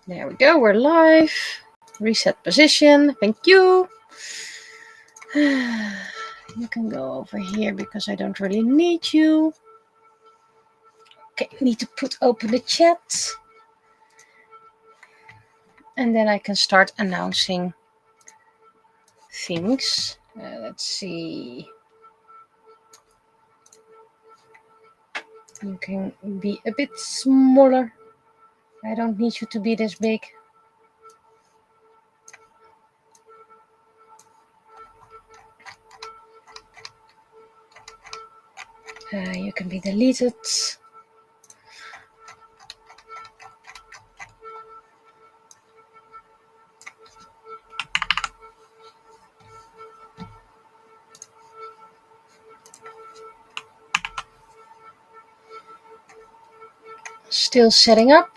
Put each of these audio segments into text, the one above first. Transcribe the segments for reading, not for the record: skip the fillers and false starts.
There we go, we're live. Reset position, thank you. You can go over here because I don't really need you. Okay, need to open the chat. And then I can start announcing things. Let's see. You can be a bit smaller. I don't need you to be this big. You can be deleted. Still setting up.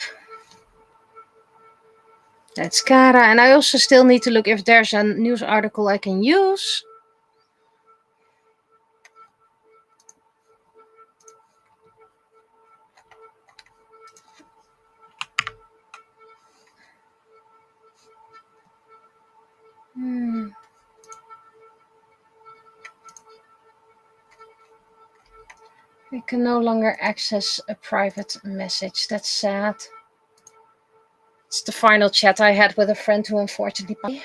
That's Kara. And I also still need to look if there's a news article I can use. I can no longer access a private message. That's sad. It's the final chat I had with a friend who unfortunately...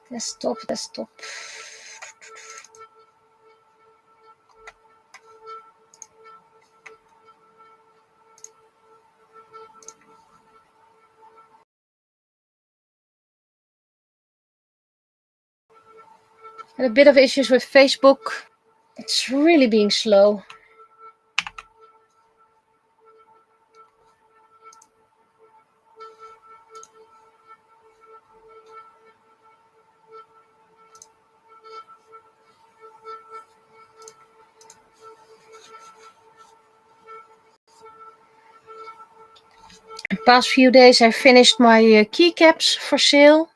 Desktop. Had a bit of issues with Facebook. It's really being slow. The past few days I finished my keycaps for sale.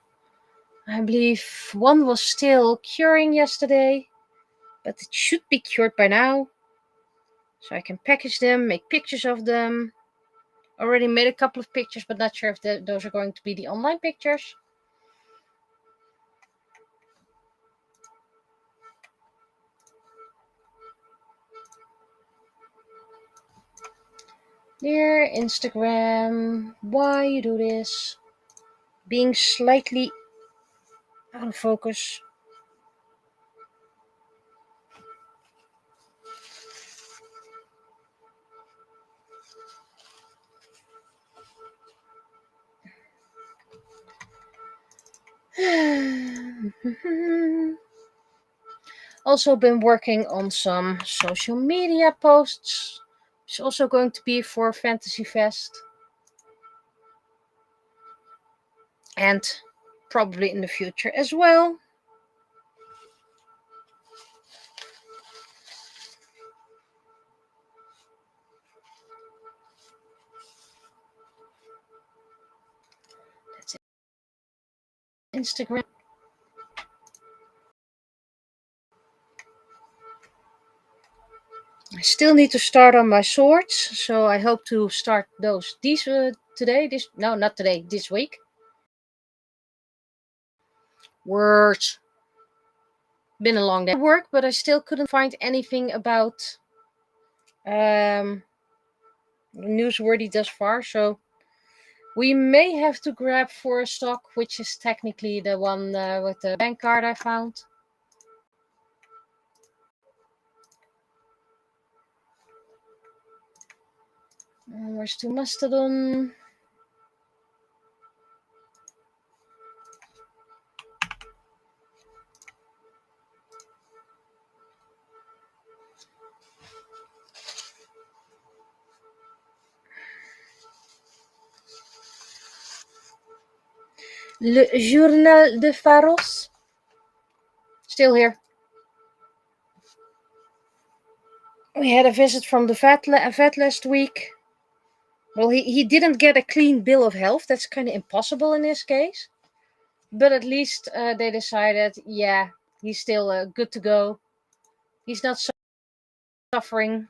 I believe one was still curing yesterday, but it should be cured by now. So I can package them, make pictures of them. Already made a couple of pictures, but not sure if those are going to be the online pictures. Dear Instagram, why you do this? Being slightly out of focus. Also been working on some social media posts. It's also going to be for Fantasy Fest. And probably in the future as well. That's it. Instagram. I still need to start on my swords, so I hope to start those today. Not today, this week. Words. Been a long day at work, but I still couldn't find anything about newsworthy thus far, so we may have to grab for a stock, which is technically the one with the bank card I found. Where's the Mastodon? Le Journal de Pharos. Still here. We had a visit from the vet last week. Well, he didn't get a clean bill of health. That's kind of impossible in this case. But at least they decided, yeah, he's still good to go. He's not suffering.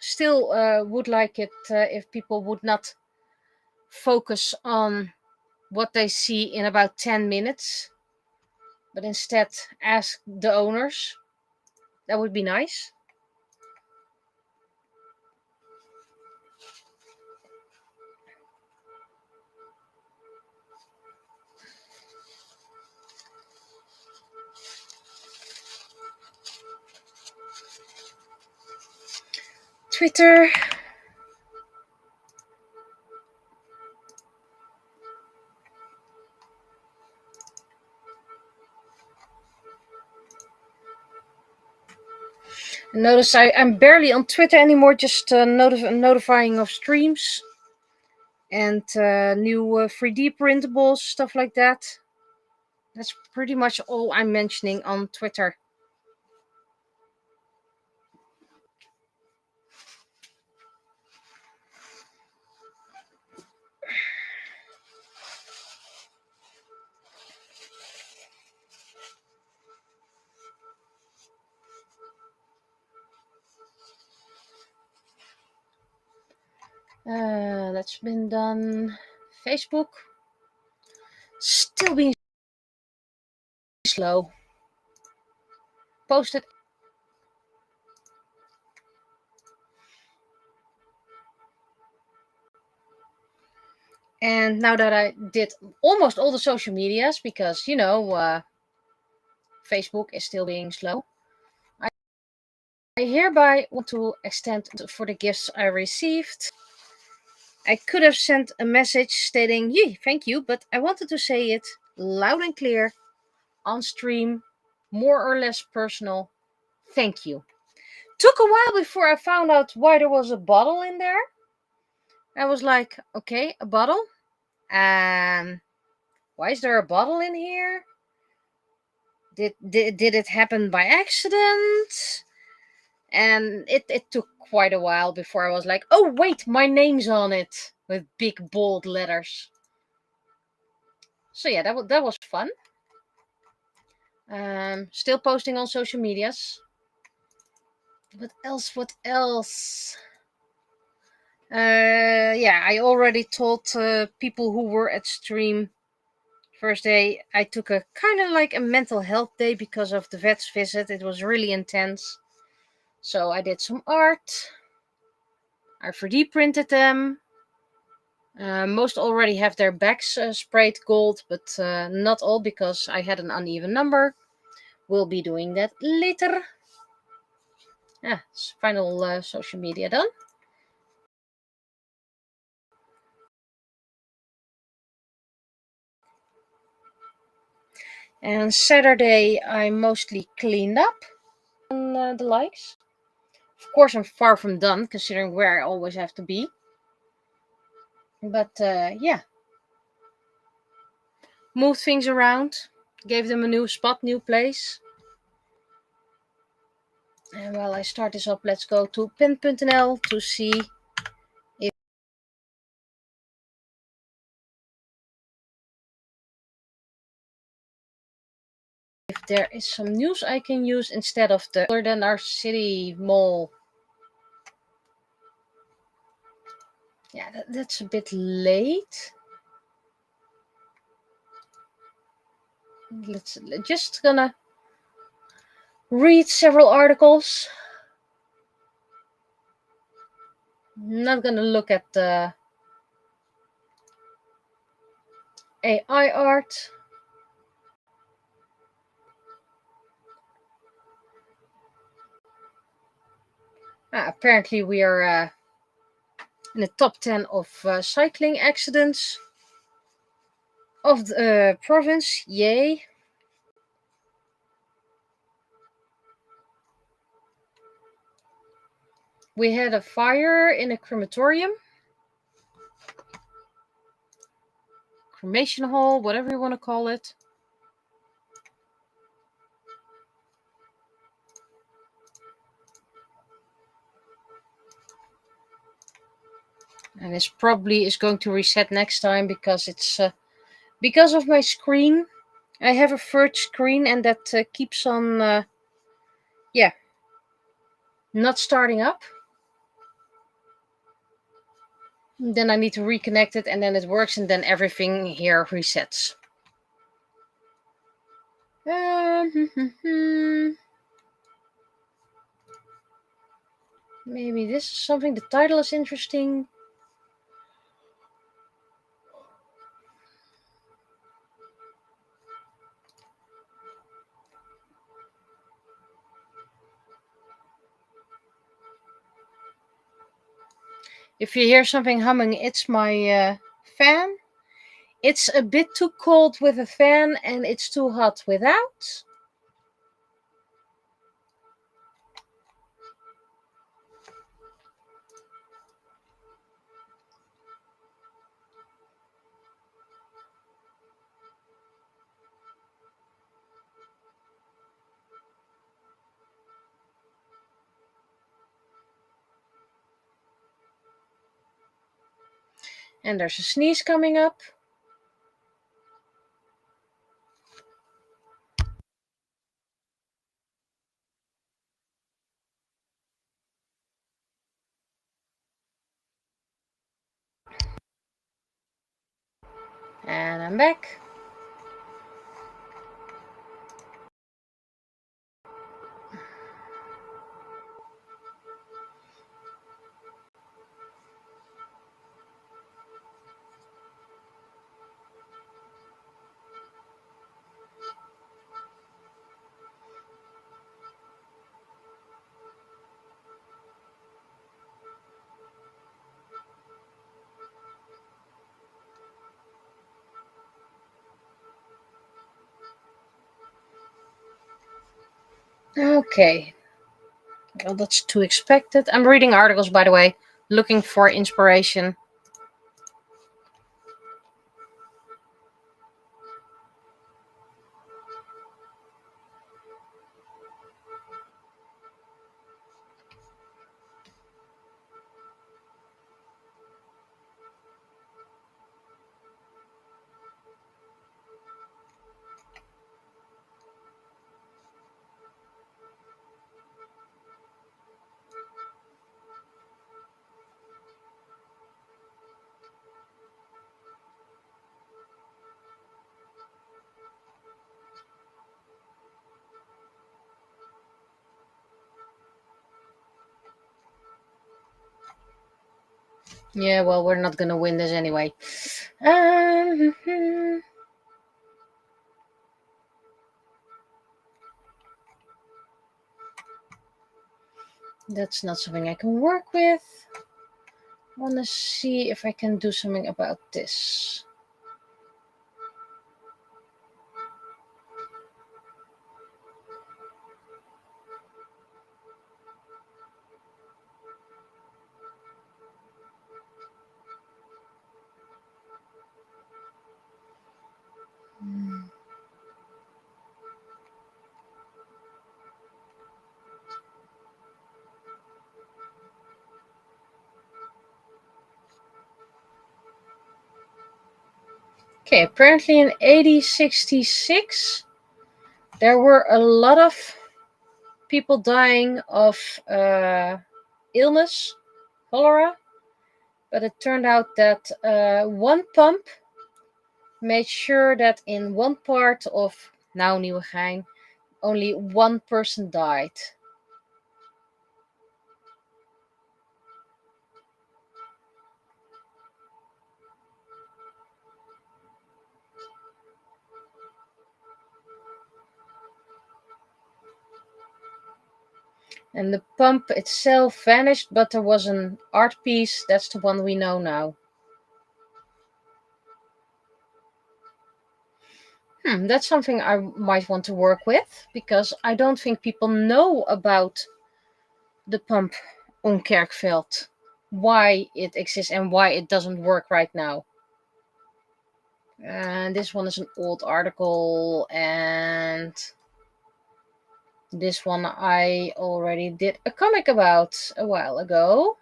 Still would like it if people would not focus on what they see in about 10 minutes, but instead ask the owners. That would be nice. Twitter. Notice I'm barely on Twitter anymore, just notifying of streams and new 3D printables, stuff like that. That's pretty much all I'm mentioning on Twitter. That's been done. Facebook. Still being slow. Posted. And now that I did almost all the social medias, because, Facebook is still being slow, I hereby want to extend for the gifts I received. I could have sent a message stating, "Yee, thank you," but I wanted to say it loud and clear on stream, more or less personal. Thank you. Took a while before I found out why there was a bottle in there. I was like, okay, a bottle? Why is there a bottle in here? Did it happen by accident? And it took quite a while before I was like, oh wait, my name's on it with big bold letters. So yeah, that was fun. Still posting on social medias. What else? Yeah, I already told people who were at stream first day I took a kind of like a mental health day because of the vet's visit. It was really intense. So I did some art. I 3D printed them. Most already have their backs sprayed gold, but not all because I had an uneven number. We'll be doing that later. Final social media done. And Saturday I mostly cleaned up on the likes. Of course, I'm far from done considering where I always have to be. But yeah. Moved things around. Gave them a new spot, new place. And while I start this up, let's go to pin.nl to see if there is some news I can use instead of the other than our city mall. Yeah, that's a bit late. Let's just gonna read several articles. Not gonna look at the AI art. Apparently we are in the top 10 of cycling accidents of the province. Yay. We had a fire in a crematorium. Cremation hall, whatever you want to call it. And And it probably is going to reset next time because it's because of my screen. I have a third screen and that keeps on, not starting up. Then I need to reconnect it and then it works and then everything here resets. Maybe this is something. The title is interesting. If you hear something humming, it's my fan. It's a bit too cold with a fan and it's too hot without. And there's a sneeze coming up. And I'm back. Okay. Well, that's too expected. I'm reading articles, by the way, looking for inspiration. Yeah, well, we're not gonna win this anyway. That's not something I can work with. I want to see if I can do something about this. Okay, apparently in 1866, there were a lot of people dying of illness, cholera, but it turned out that one pump made sure that in one part of now Nieuwegein, only one person died. And the pump itself vanished, but there was an art piece. That's the one we know now. That's something I might want to work with, because I don't think people know about the pump on Kerkveld, why it exists and why it doesn't work right now. And this one is an old article, and this one I already did a comic about a while ago.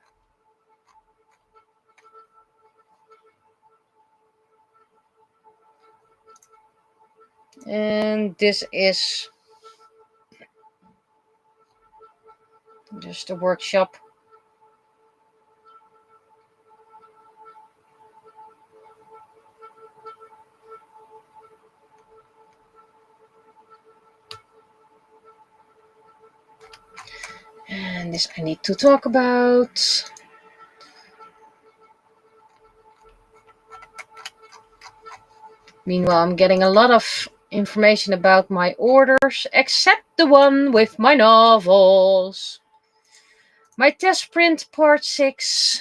And this is just a workshop. And this I need to talk about. Meanwhile, I'm getting a lot of information about my orders, except the one with my novels. My test print part 6.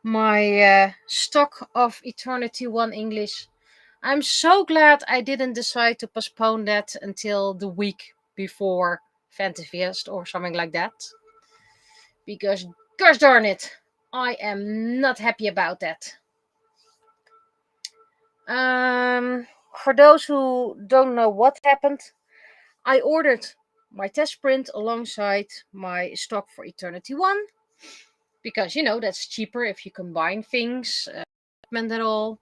My stock of Eternity 1 English. I'm so glad I didn't decide to postpone that until the week before Fantasy Fest or something like that. Because, gosh darn it, I am not happy about that. For those who don't know what happened, I ordered my test print alongside my stock for Eternity 1. Because, that's cheaper if you combine things, at all.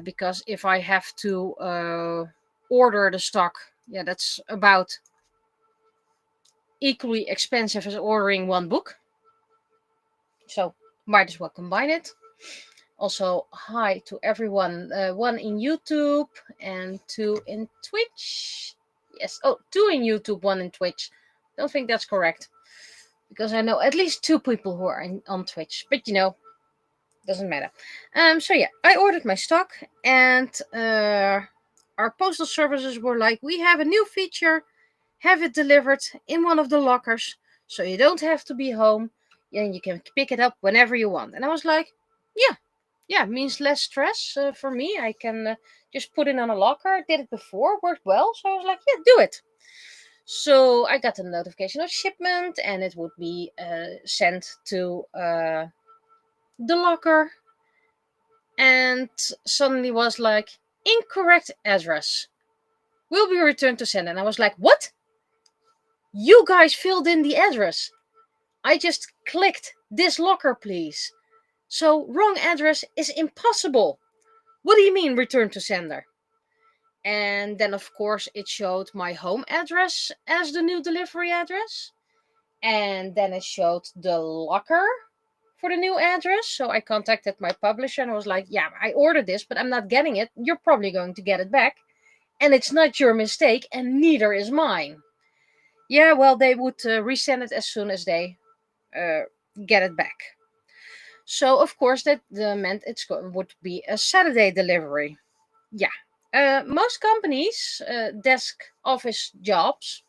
Because if I have to order the stock, that's about equally expensive as ordering one book. So might as well combine it. Also, hi to everyone. One in YouTube and 2 in Twitch. Yes. Oh, 2 in YouTube, 1 in Twitch. Don't think that's correct. Because I know at least 2 people who are on Twitch. But doesn't matter. So yeah, I ordered my stock, and our postal services were like, we have a new feature, have it delivered in one of the lockers, so you don't have to be home, and you can pick it up whenever you want. And I was like, yeah, means less stress for me. I can just put it on a locker. I did it before, worked well, so I was like, yeah, do it. So I got a notification of shipment, and it would be sent to the locker, and suddenly was like, incorrect address will be returned to sender. And I was like, what? You guys filled in the address. I just clicked this locker, please. So wrong address is impossible. What do you mean return to sender? And then of course it showed my home address as the new delivery address. And then it showed the locker for the new address. So I contacted my publisher and I was like, yeah, I ordered this, but I'm not getting it. You're probably going to get it back. And it's not your mistake, and neither is mine. Yeah, well, they would resend it as soon as they get it back. So, of course, that meant would be a Saturday delivery. Yeah. Most companies, desk office jobs,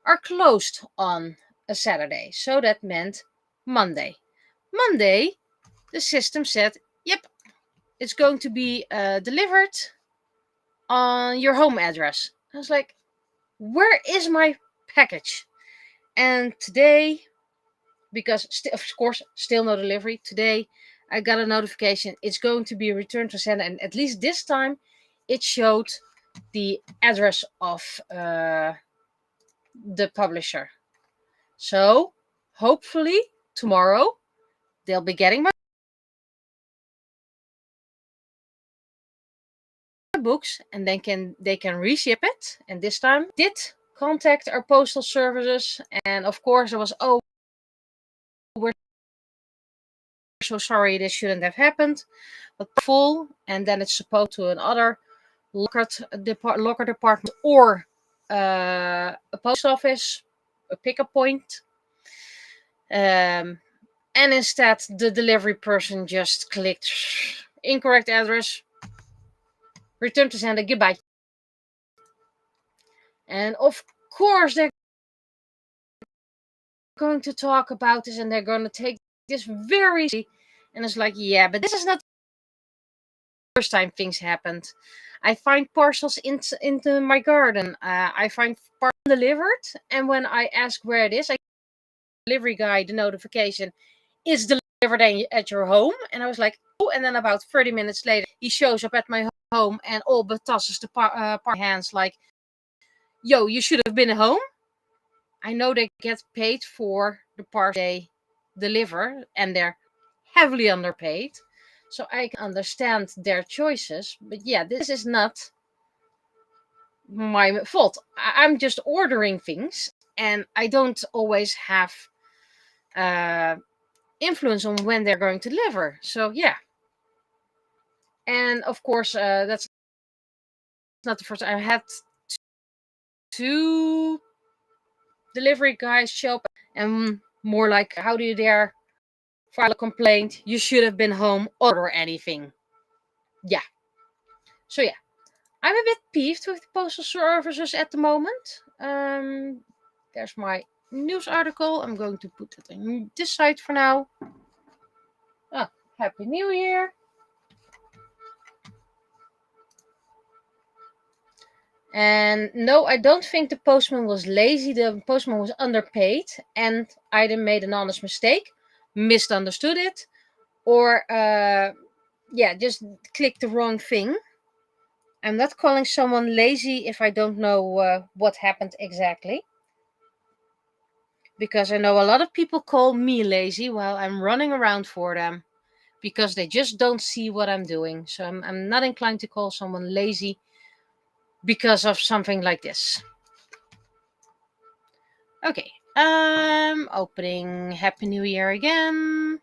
are closed on a Saturday. So that meant Monday. Monday, the system said, yep, it's going to be delivered on your home address. I was like, where is my package? And today, because of course still no delivery, today I got a notification it's going to be returned to sender, and at least this time it showed the address of the publisher. So hopefully tomorrow they'll be getting my books, and then they can reship it. And this time did contact our postal services, and of course it was, oh, we're so sorry, this shouldn't have happened, but full. And then it's supposed to another locker department or a post office, a pickup point. And instead the delivery person just clicked incorrect address, return to sender, goodbye. And of course they're going to talk about this, and they're going to take this very seriously. And it's like, yeah, but this is not the first time things happened. I find parcels into my garden. I find parcels delivered, and when I ask where it is, I delivery guy the notification is delivered at your home. And I was like, oh, and then about 30 minutes later he shows up at my home and all but tosses the hands like, yo, you should have been at home. I know they get paid for the parts they deliver, and they're heavily underpaid, so I can understand their choices. But yeah, this is not my fault. I'm just ordering things, and I don't always have influence on when they're going to deliver. So yeah, and of course that's not the first. I had two delivery guys show up, and more like, how do you dare file a complaint? You should have been home, order anything. Yeah. So yeah, I'm a bit peeved with the postal services at the moment. There's my news article. I'm going to put it on this side for now. Oh, Happy New Year. And no, I don't think the postman was lazy. The postman was underpaid and either made an honest mistake, misunderstood it, or just clicked the wrong thing. I'm not calling someone lazy if I don't know what happened exactly. Because I know a lot of people call me lazy while I'm running around for them because they just don't see what I'm doing. So I'm not inclined to call someone lazy because of something like this. Okay, opening Happy New Year again.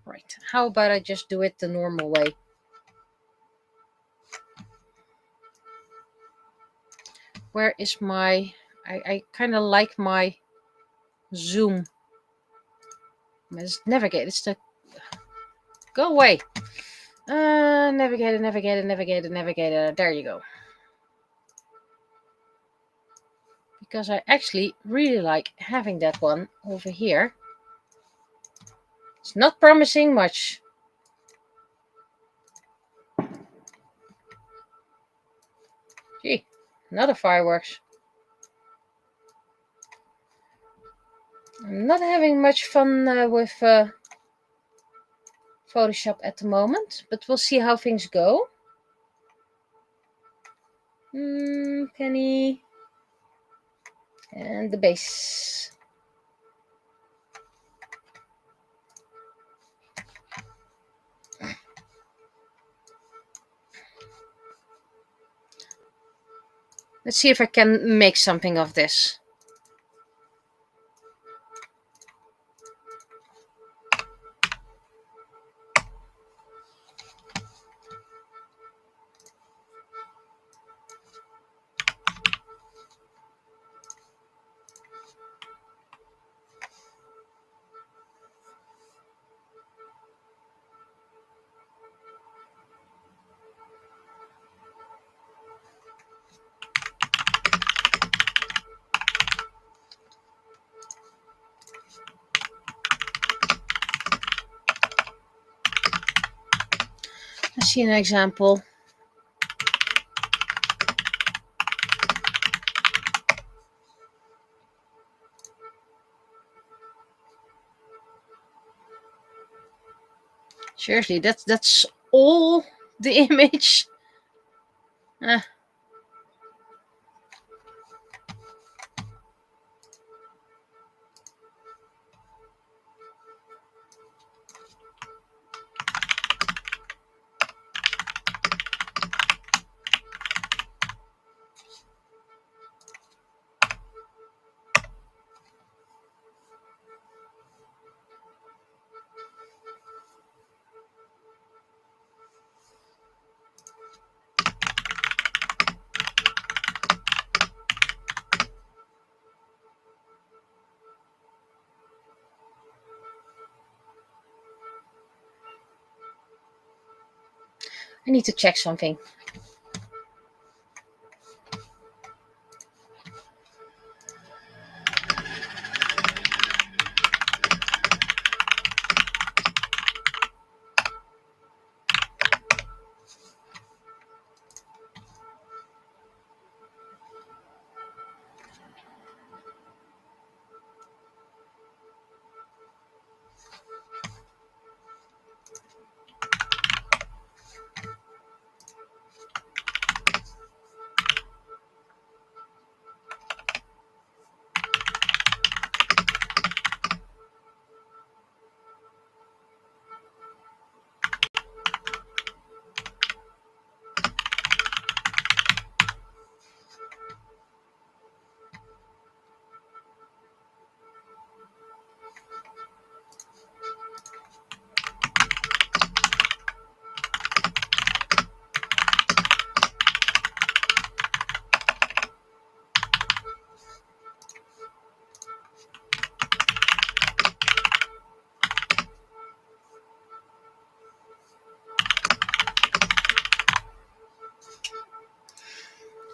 Right, how about I just do it the normal way? Where is my... I kind of like my Zoom. It's navigate. It's the... Go away. Navigator, navigator, navigator, navigator. There you go. Because I actually really like having that one over here. It's not promising much. Gee, another fireworks. I'm not having much fun with Photoshop at the moment, but we'll see how things go. Penny. And the base. Let's see if I can make something of this. Let's see an example. Seriously, that's all the image. I need to check something.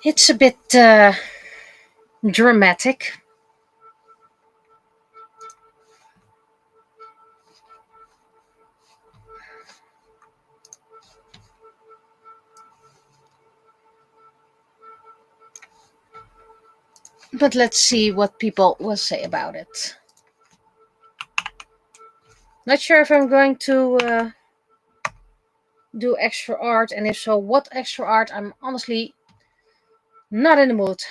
It's a bit dramatic. But let's see what people will say about it. Not sure if I'm going to do extra art, and if so, what extra art. I'm honestly not in the mood.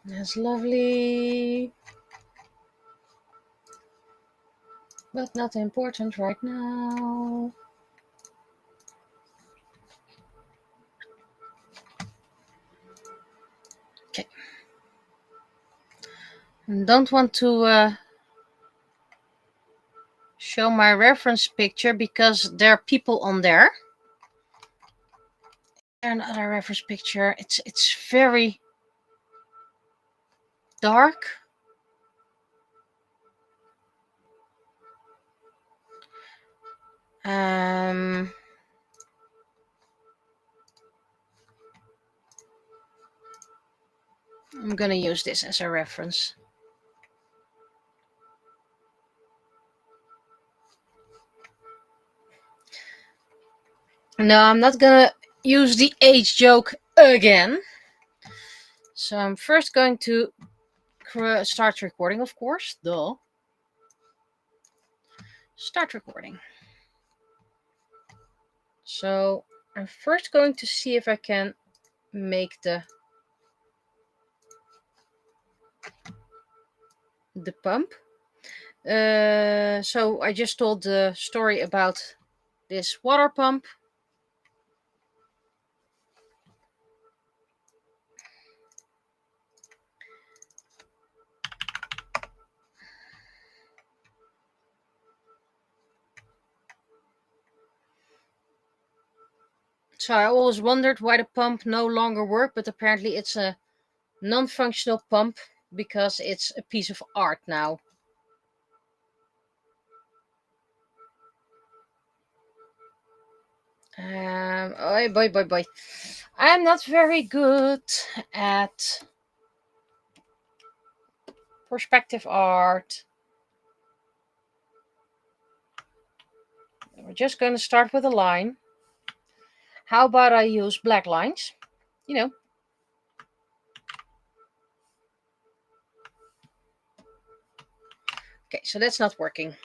That's lovely. But not important right now. Okay. Don't want to show my reference picture because there are people on there. Another reference picture. It's very dark. I'm gonna use this as a reference. No, I'm not gonna use the age joke again. So I'm first going to start recording, of course. Duh. Start recording. So I'm first going to see if I can make the pump. So I just told the story about this water pump. So I always wondered why the pump no longer worked, but apparently it's a non-functional pump because it's a piece of art now. Oh boy. I'm not very good at perspective art. We're just going to start with a line. How about I use black lines? You know. Okay, so that's not working.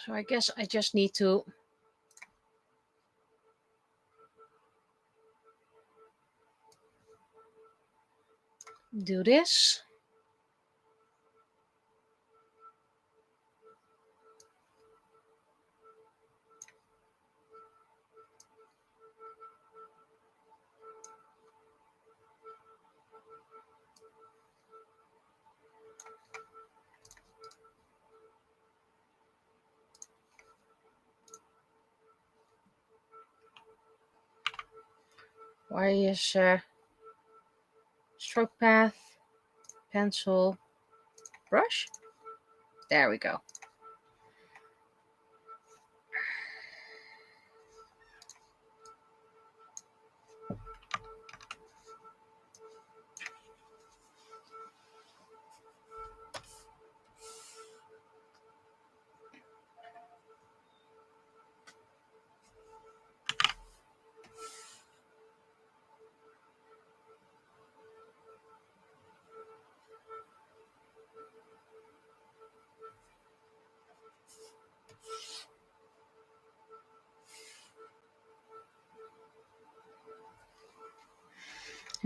So I guess I just need to do this. Why is stroke path, pencil, brush? There we go.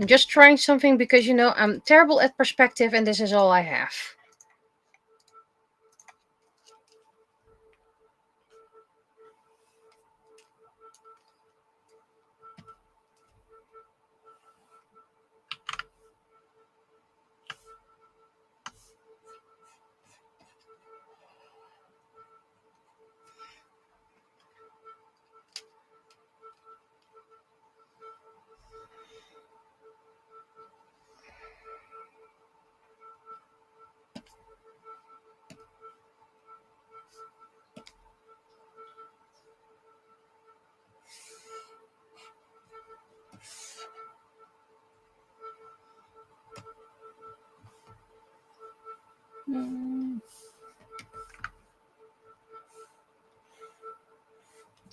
I'm just trying something because, you know, I'm terrible at perspective and this is all I have.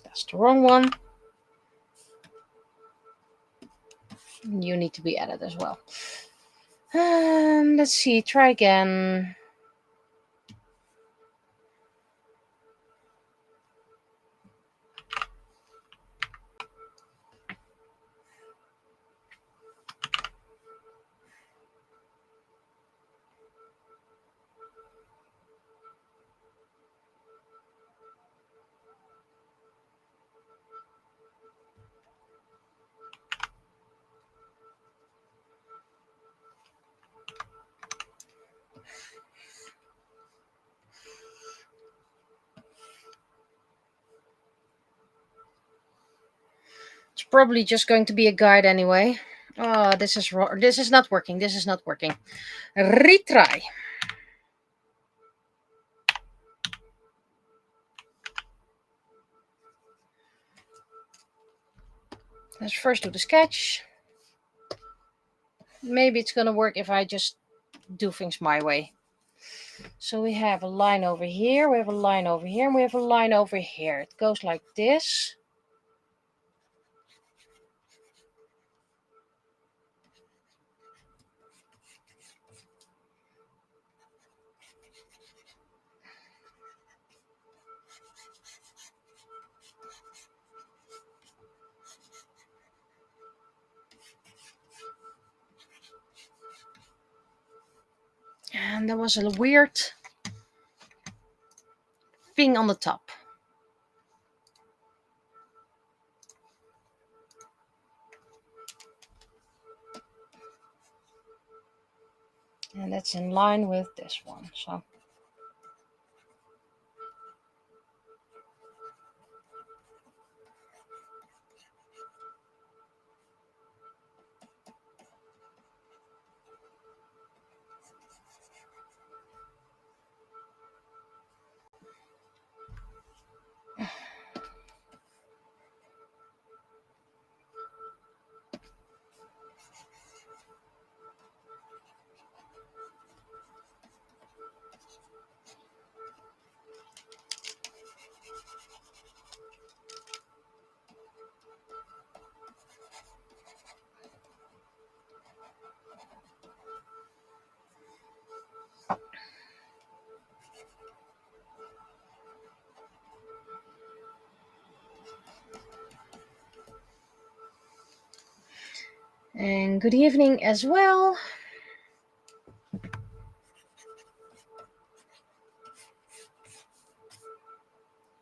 That's the wrong one. You need to be added as well. Let's see, try again. It's probably just going to be a guide anyway. Oh, this is not working. This is not working. Retry. Let's first do the sketch. Maybe it's gonna work if I just do things my way. So we have a line over here, we have a line over here, and we have a line over here. It goes like this. And there was a weird thing on the top. And that's in line with this one. So and good evening as well.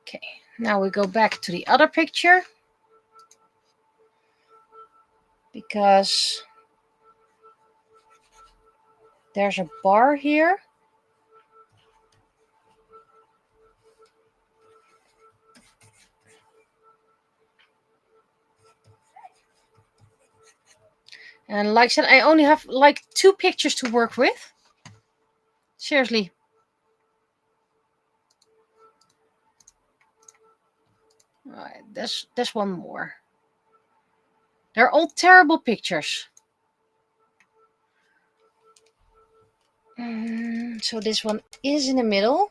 Okay, now we go back to the other picture because there's a bar here. And like I said, I only have like 2 pictures to work with. Seriously. Alright, there's one more. They're all terrible pictures. So this one is in the middle.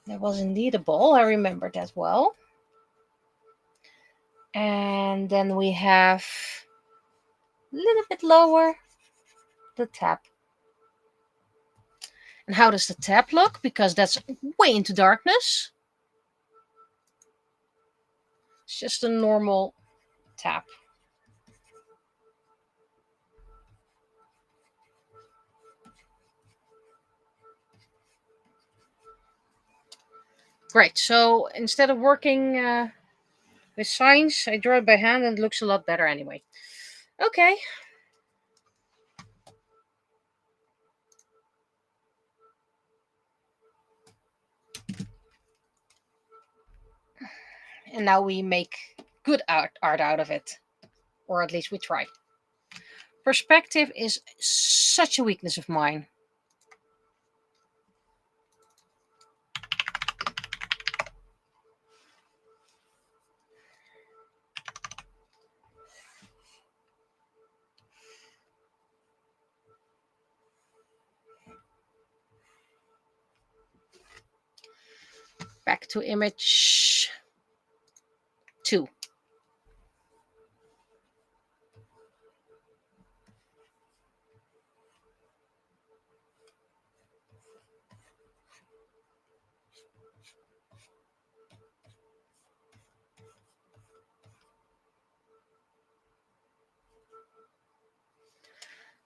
There was indeed a ball. I remember that well. And then we have a little bit lower the tap. And how does the tap look? Because that's way into darkness. It's just a normal tap. Great. So instead of working with signs, I draw it by hand and it looks a lot better anyway. Okay. And now we make good art out of it. Or at least we try. Perspective is such a weakness of mine. Back to image 2.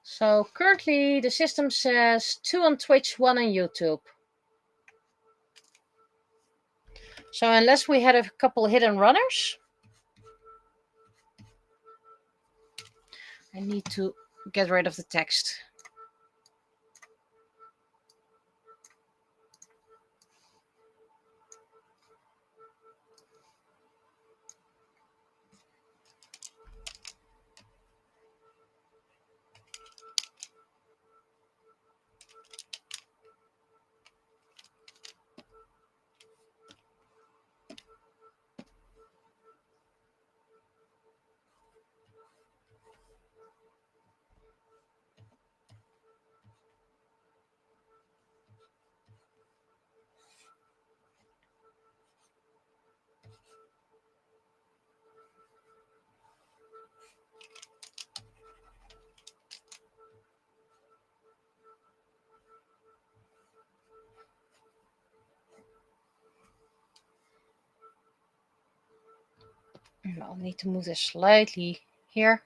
So currently the system says 2 on Twitch, 1 on YouTube. So unless we had a couple hidden runners, I need to get rid of the text. I'll need to move this slightly here.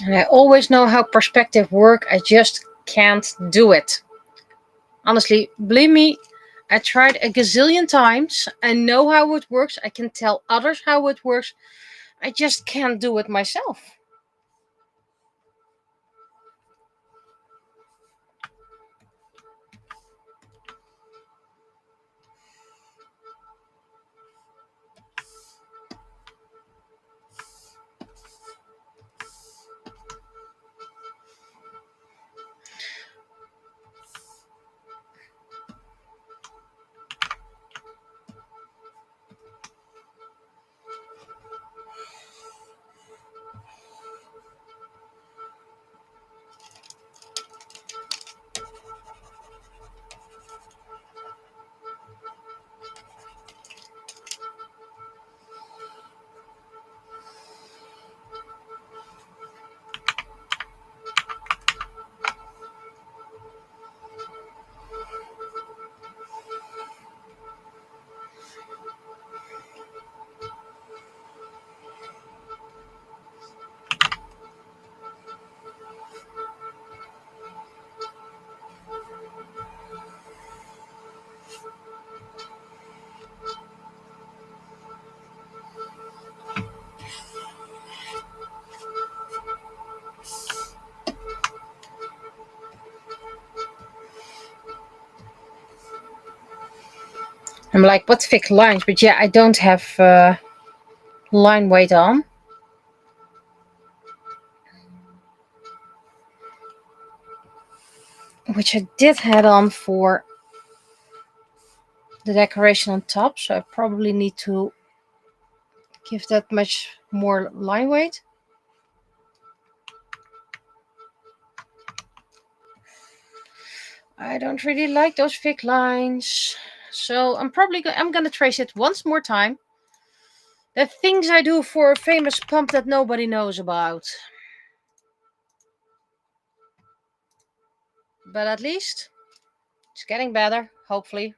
And I always know how perspective work, I just can't do it. Honestly, believe me, I tried a gazillion times. I know how it works. I can tell others how it works. I just can't do it myself. I'm like, what thick lines? But yeah, I don't have line weight on. Which I did had on for the decoration on top. So I probably need to give that much more line weight. I don't really like those thick lines. So I'm gonna trace it once more time. The things I do for a famous pump that nobody knows about. But at least it's getting better, hopefully.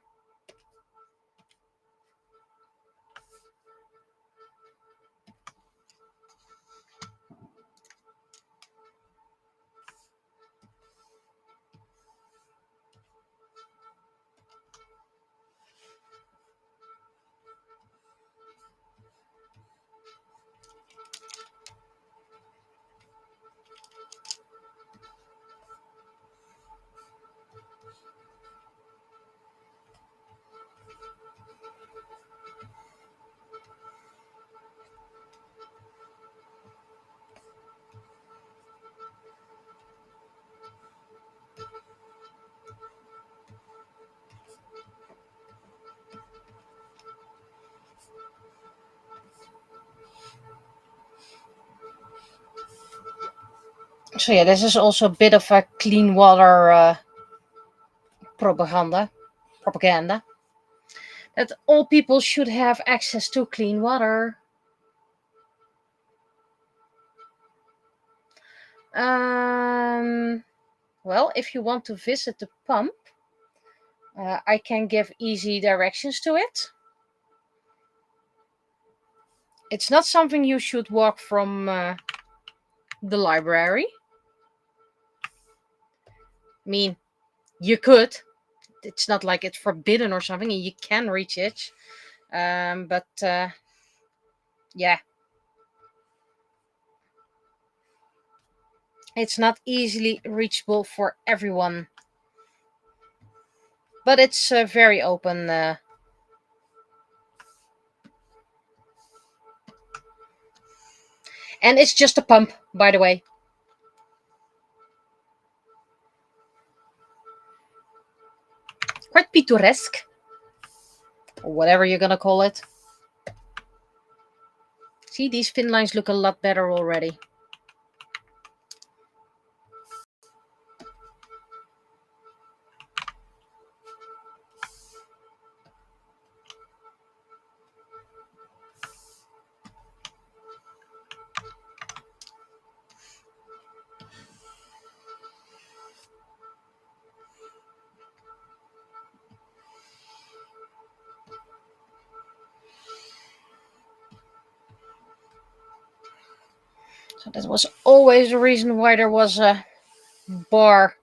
So yeah, this is also a bit of a clean water propaganda. That all people should have access to clean water. Well, if you want to visit the pump, I can give easy directions to it. It's not something you should walk from the library. I mean, you could. It's not like it's forbidden or something. You can reach it. But yeah. It's not easily reachable for everyone. But it's very open. And it's just a pump, by the way. Quite pittoresque. Or whatever you're gonna call it. See, these fin lines look a lot better already. So that was always the reason why there was a bar.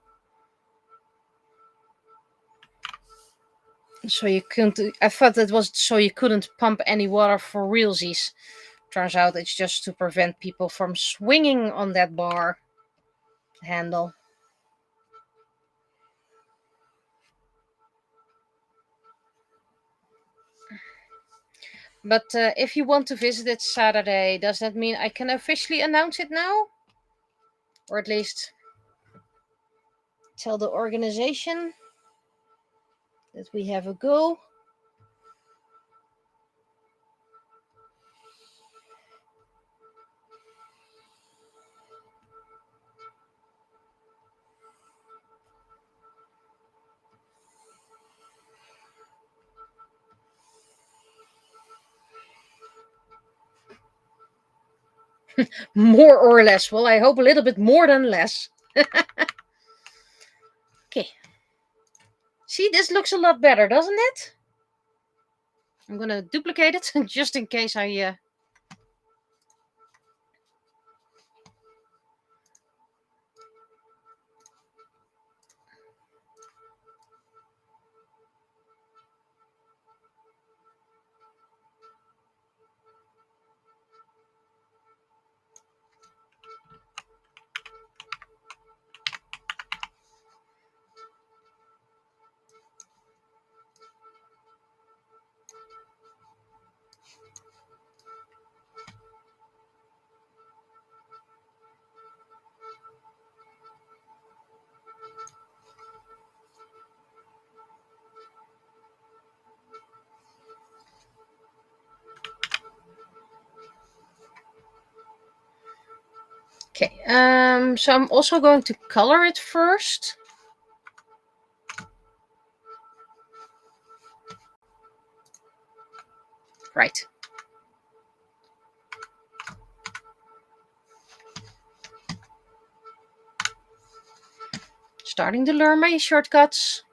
So you couldn't. I thought that was so you couldn't pump any water for realsies. Turns out it's just to prevent people from swinging on that bar handle. But if you want to visit it Saturday, does that mean I can officially announce it now? Or at least tell the organization that we have a go? More or less. Well, I hope a little bit more than less. Okay. See, this looks a lot better, doesn't it? I'm gonna duplicate it just in case I... Okay, so I'm also going to color it first. Right. Starting to learn my shortcuts.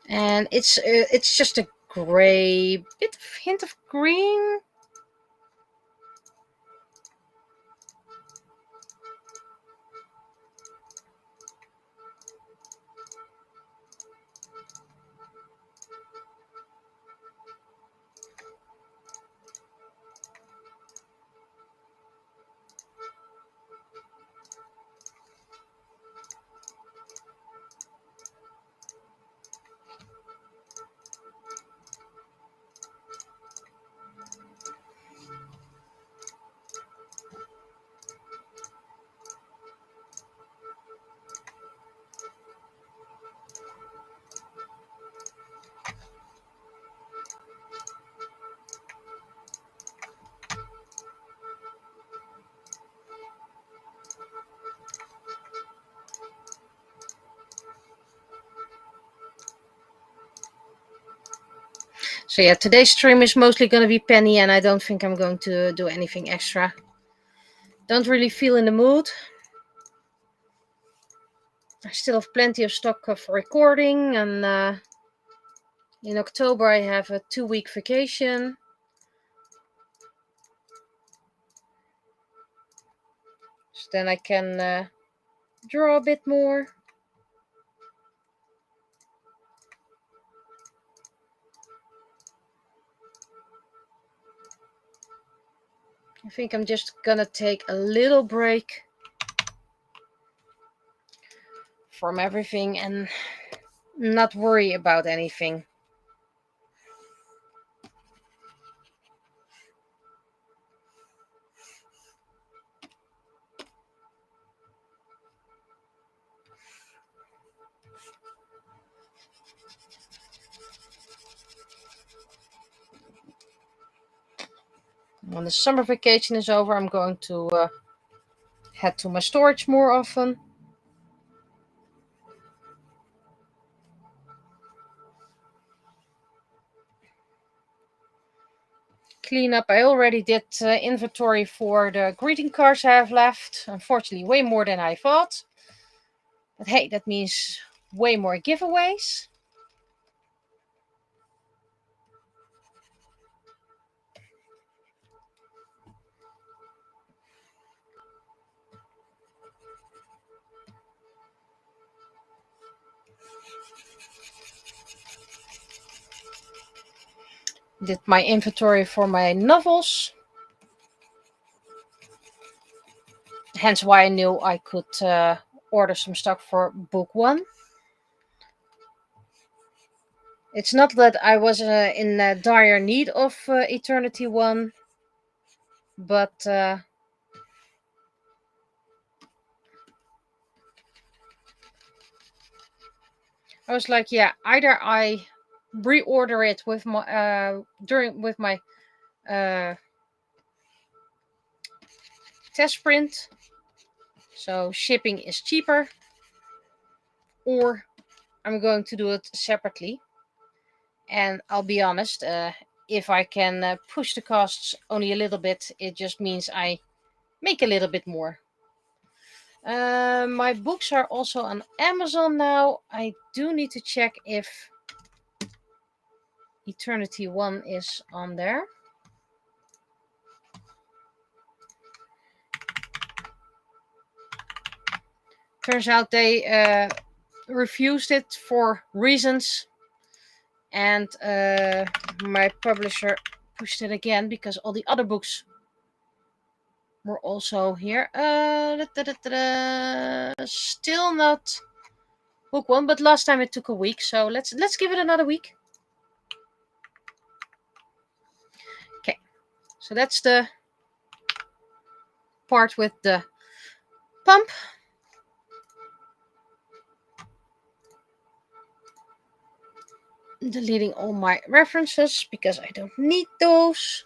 And it's just a gray, bit of hint of green. So yeah, today's stream is mostly going to be Penny, and I don't think I'm going to do anything extra. Don't really feel in the mood. I still have plenty of stock for recording, and in October I have a 2-week vacation. So then I can draw a bit more. I think I'm just gonna take a little break from everything and not worry about anything. When the summer vacation is over, I'm going to head to my storage more often. Clean up. I already did inventory for the greeting cards I have left. Unfortunately, way more than I thought. But hey, that means way more giveaways. Did my inventory for my novels. Hence why I knew I could order some stock for book 1. It's not that I was in dire need of Eternity 1, but I was like, yeah, either I reorder it with my with my test print, so shipping is cheaper, or I'm going to do it separately. And I'll be honest, if I can push the costs only a little bit, it just means I make a little bit more. My books are also on Amazon now. I do need to check if Eternity 1 is on there. Turns out they refused it for reasons, and my publisher pushed it again because all the other books were also here. Still not book 1, but last time it took a week, so let's give it another week. Okay, so that's the part with the pump. Deleting all my references because I don't need those.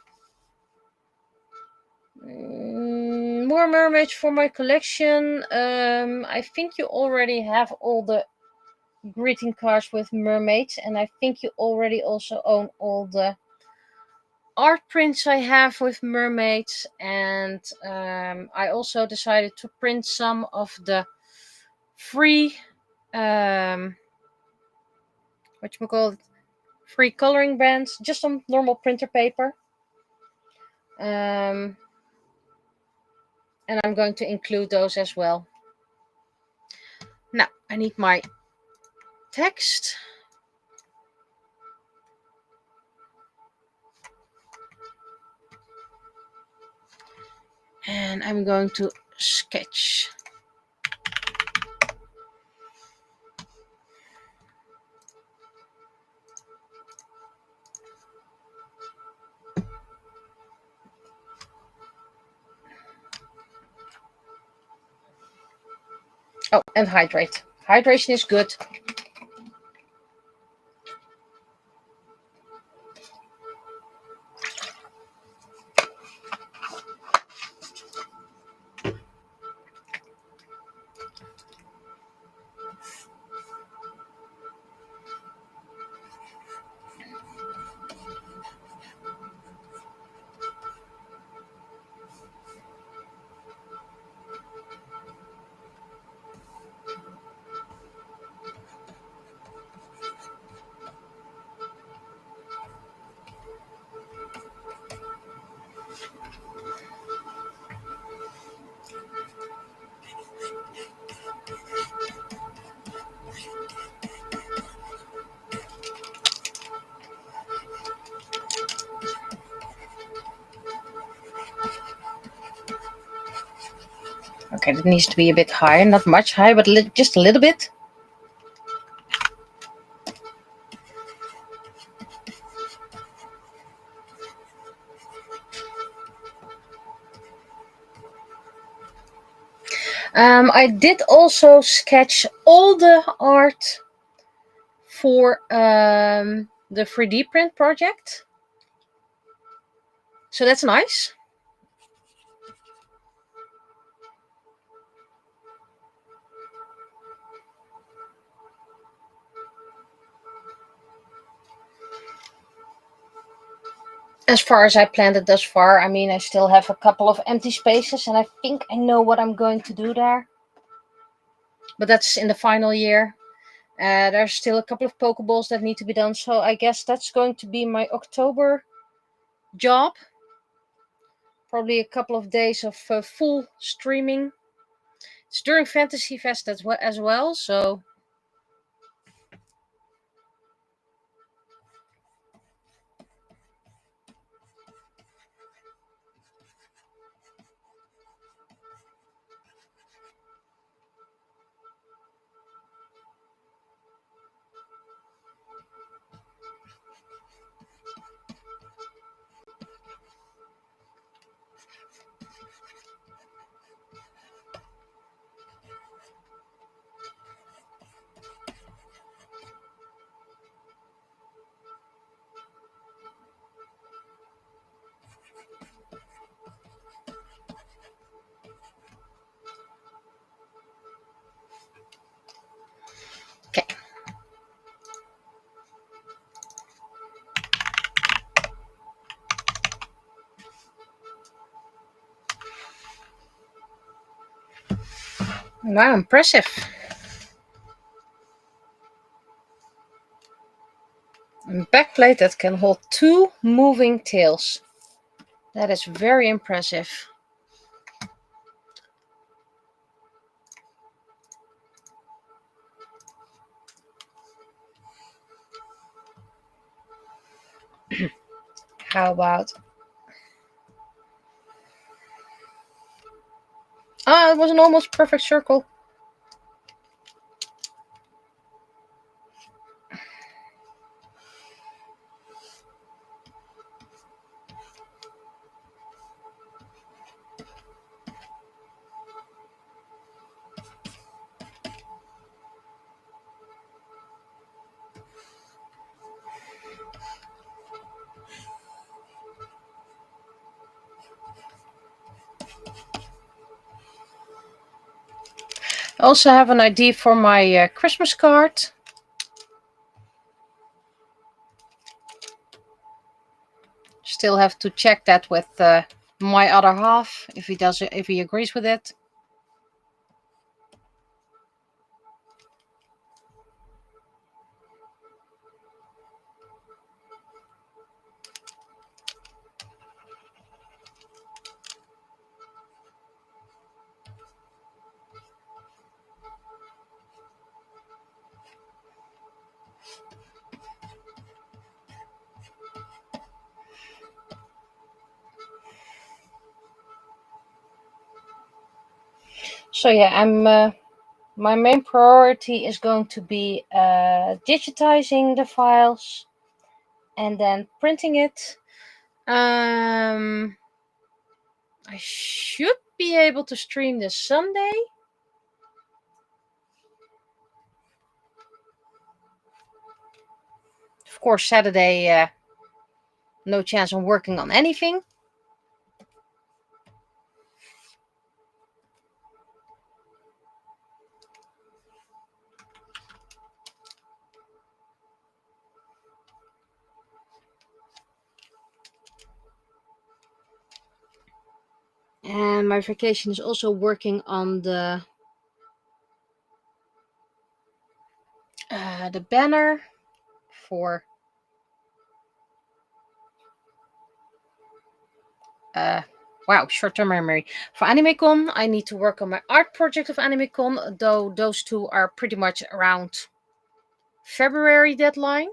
More mermaids for my collection. I think you already have all the greeting cards with mermaids, and I think you already also own all the art prints I have with mermaids, and I also decided to print some of the free free coloring bands just on normal printer paper. And I'm going to include those as well. Now I need my text. And I'm going to sketch. Oh, and hydrate. Hydration is good. Okay, that needs to be a bit higher, not much higher, but just a little bit. I did also sketch all the art for the 3D print project. So that's nice. As far as I planned it thus far, I mean, I still have a couple of empty spaces, and I think I know what I'm going to do there. But that's in the final year. There's still a couple of Pokeballs that need to be done, so I guess that's going to be my October job. Probably a couple of days of full streaming. It's during Fantasy Fest as well, so... Okay. Wow, impressive. A backplate that can hold 2 moving tails. That is very impressive. How about... Ah, it was an almost perfect circle. I also have an idea for my Christmas card. Still have to check that with my other half, if he agrees with it. So yeah, my main priority is going to be digitizing the files and then printing it. I should be able to stream this Sunday. Of course, Saturday, no chance of working on anything. And my vacation is also working on the banner for wow, short-term memory. For Animecon, I need to work on my art project of Animecon, though those two are pretty much around February deadline.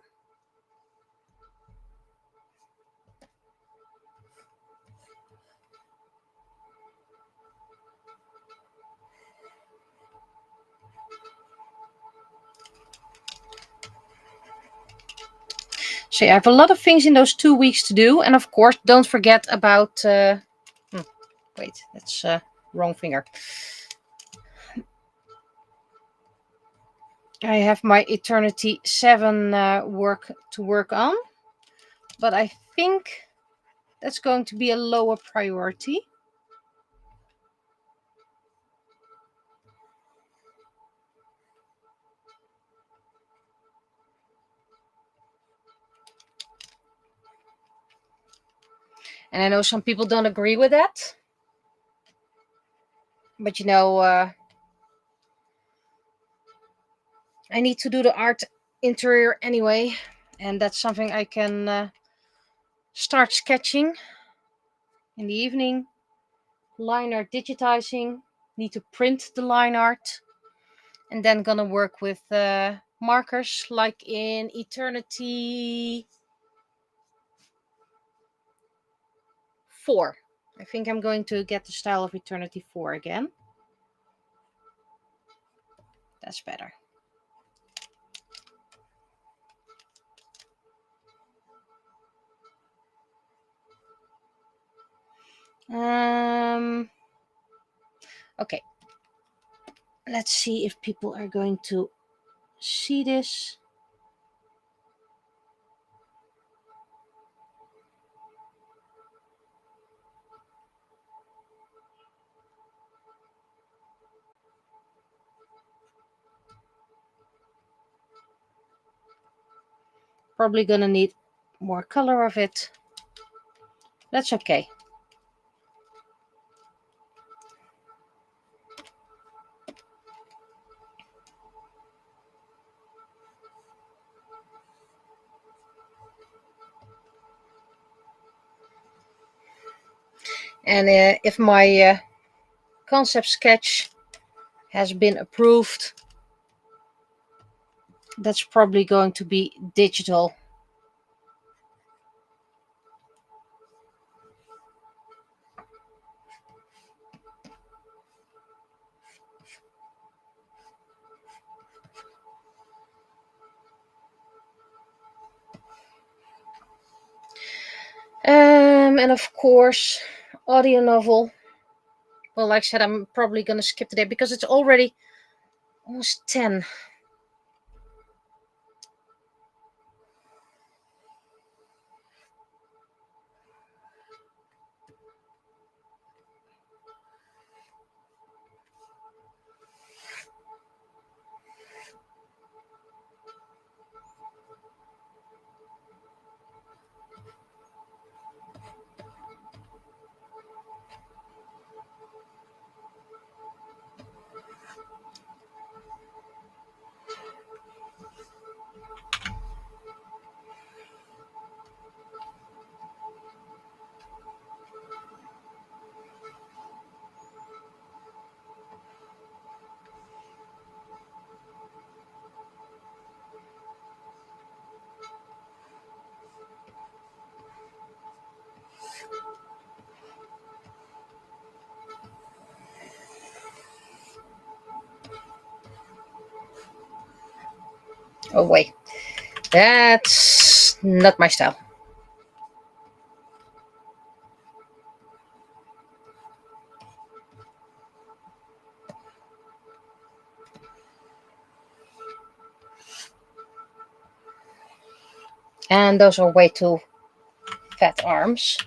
So yeah, I have a lot of things in those 2 weeks to do. And of course, don't forget about... wait, that's wrong finger. I have my Eternity 7 work to work on. But I think that's going to be a lower priority. And I know some people don't agree with that. But you know, I need to do the art interior anyway. And that's something I can start sketching in the evening. Line art digitizing. Need to print the line art. And then gonna work with markers like in Eternity 4. I think I'm going to get the style of Eternity 4 again. That's better. Okay. Let's see if people are going to see this. Probably gonna need more color of it. That's okay. And if my concept sketch has been approved, that's probably going to be digital. And of course, audio novel. Well, like I said, I'm probably gonna skip today because it's already almost 10. Oh wait, that's not my style. And those are way too fat arms.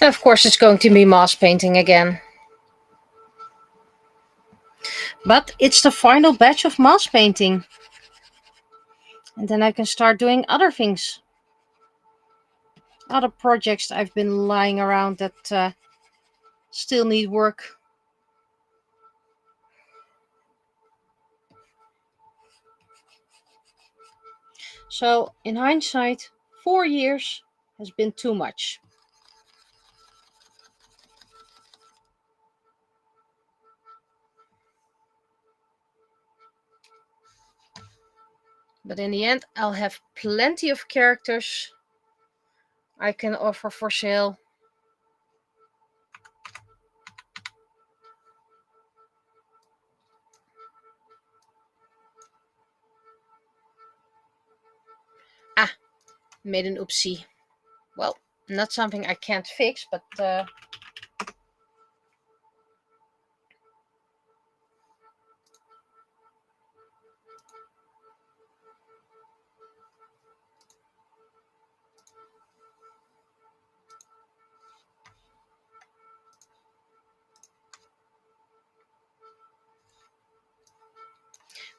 And of course, it's going to be mask painting again. But it's the final batch of mask painting. And then I can start doing other things. Other projects I've been lying around that still need work. So, in hindsight, 4 years has been too much. But in the end, I'll have plenty of characters I can offer for sale. Made an oopsie. Well, not something I can't fix, but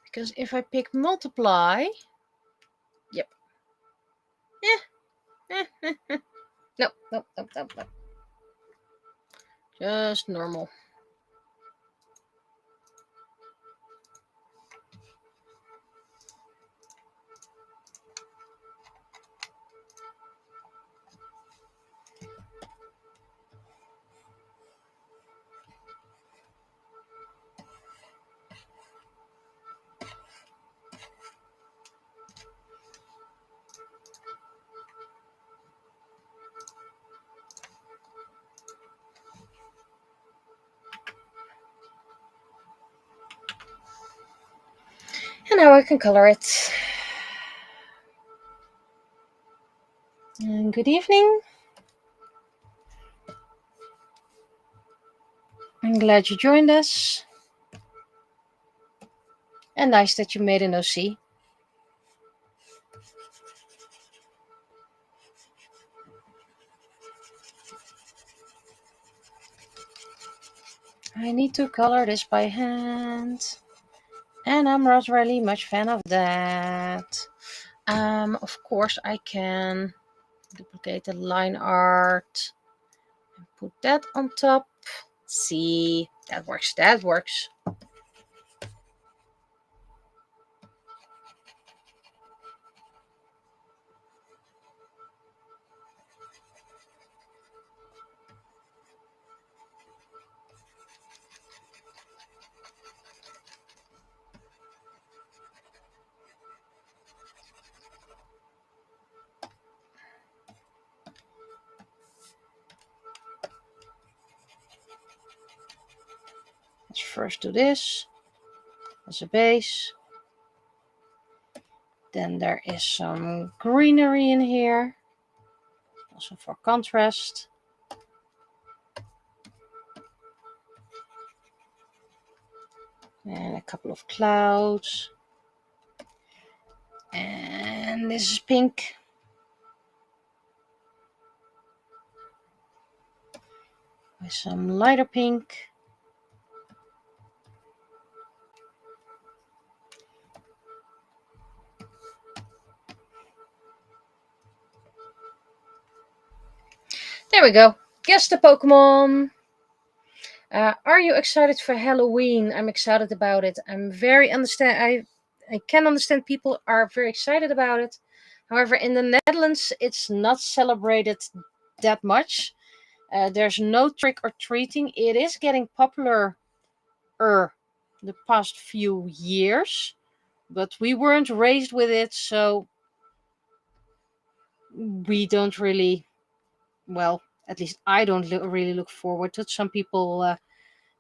because if I pick multiply, yep. Nope. Just normal. And now I can color it. And good evening. I'm glad you joined us. And nice that you made an OC. I need to color this by hand. And I'm not really much fan of that. Of course, I can duplicate the line art and put that on top. See, that works. Let's first do this as a base. Then there is some greenery in here. Also for contrast. And a couple of clouds. And this is pink. With some lighter pink. There we go. Guess the Pokemon. Are you excited for Halloween? I'm excited about it. I can understand people are very excited about it. However, in the Netherlands, it's not celebrated that much. There's no trick or treating. It is getting popular the past few years, but we weren't raised with it, so we don't really, well, at least I don't really look forward to it. Some people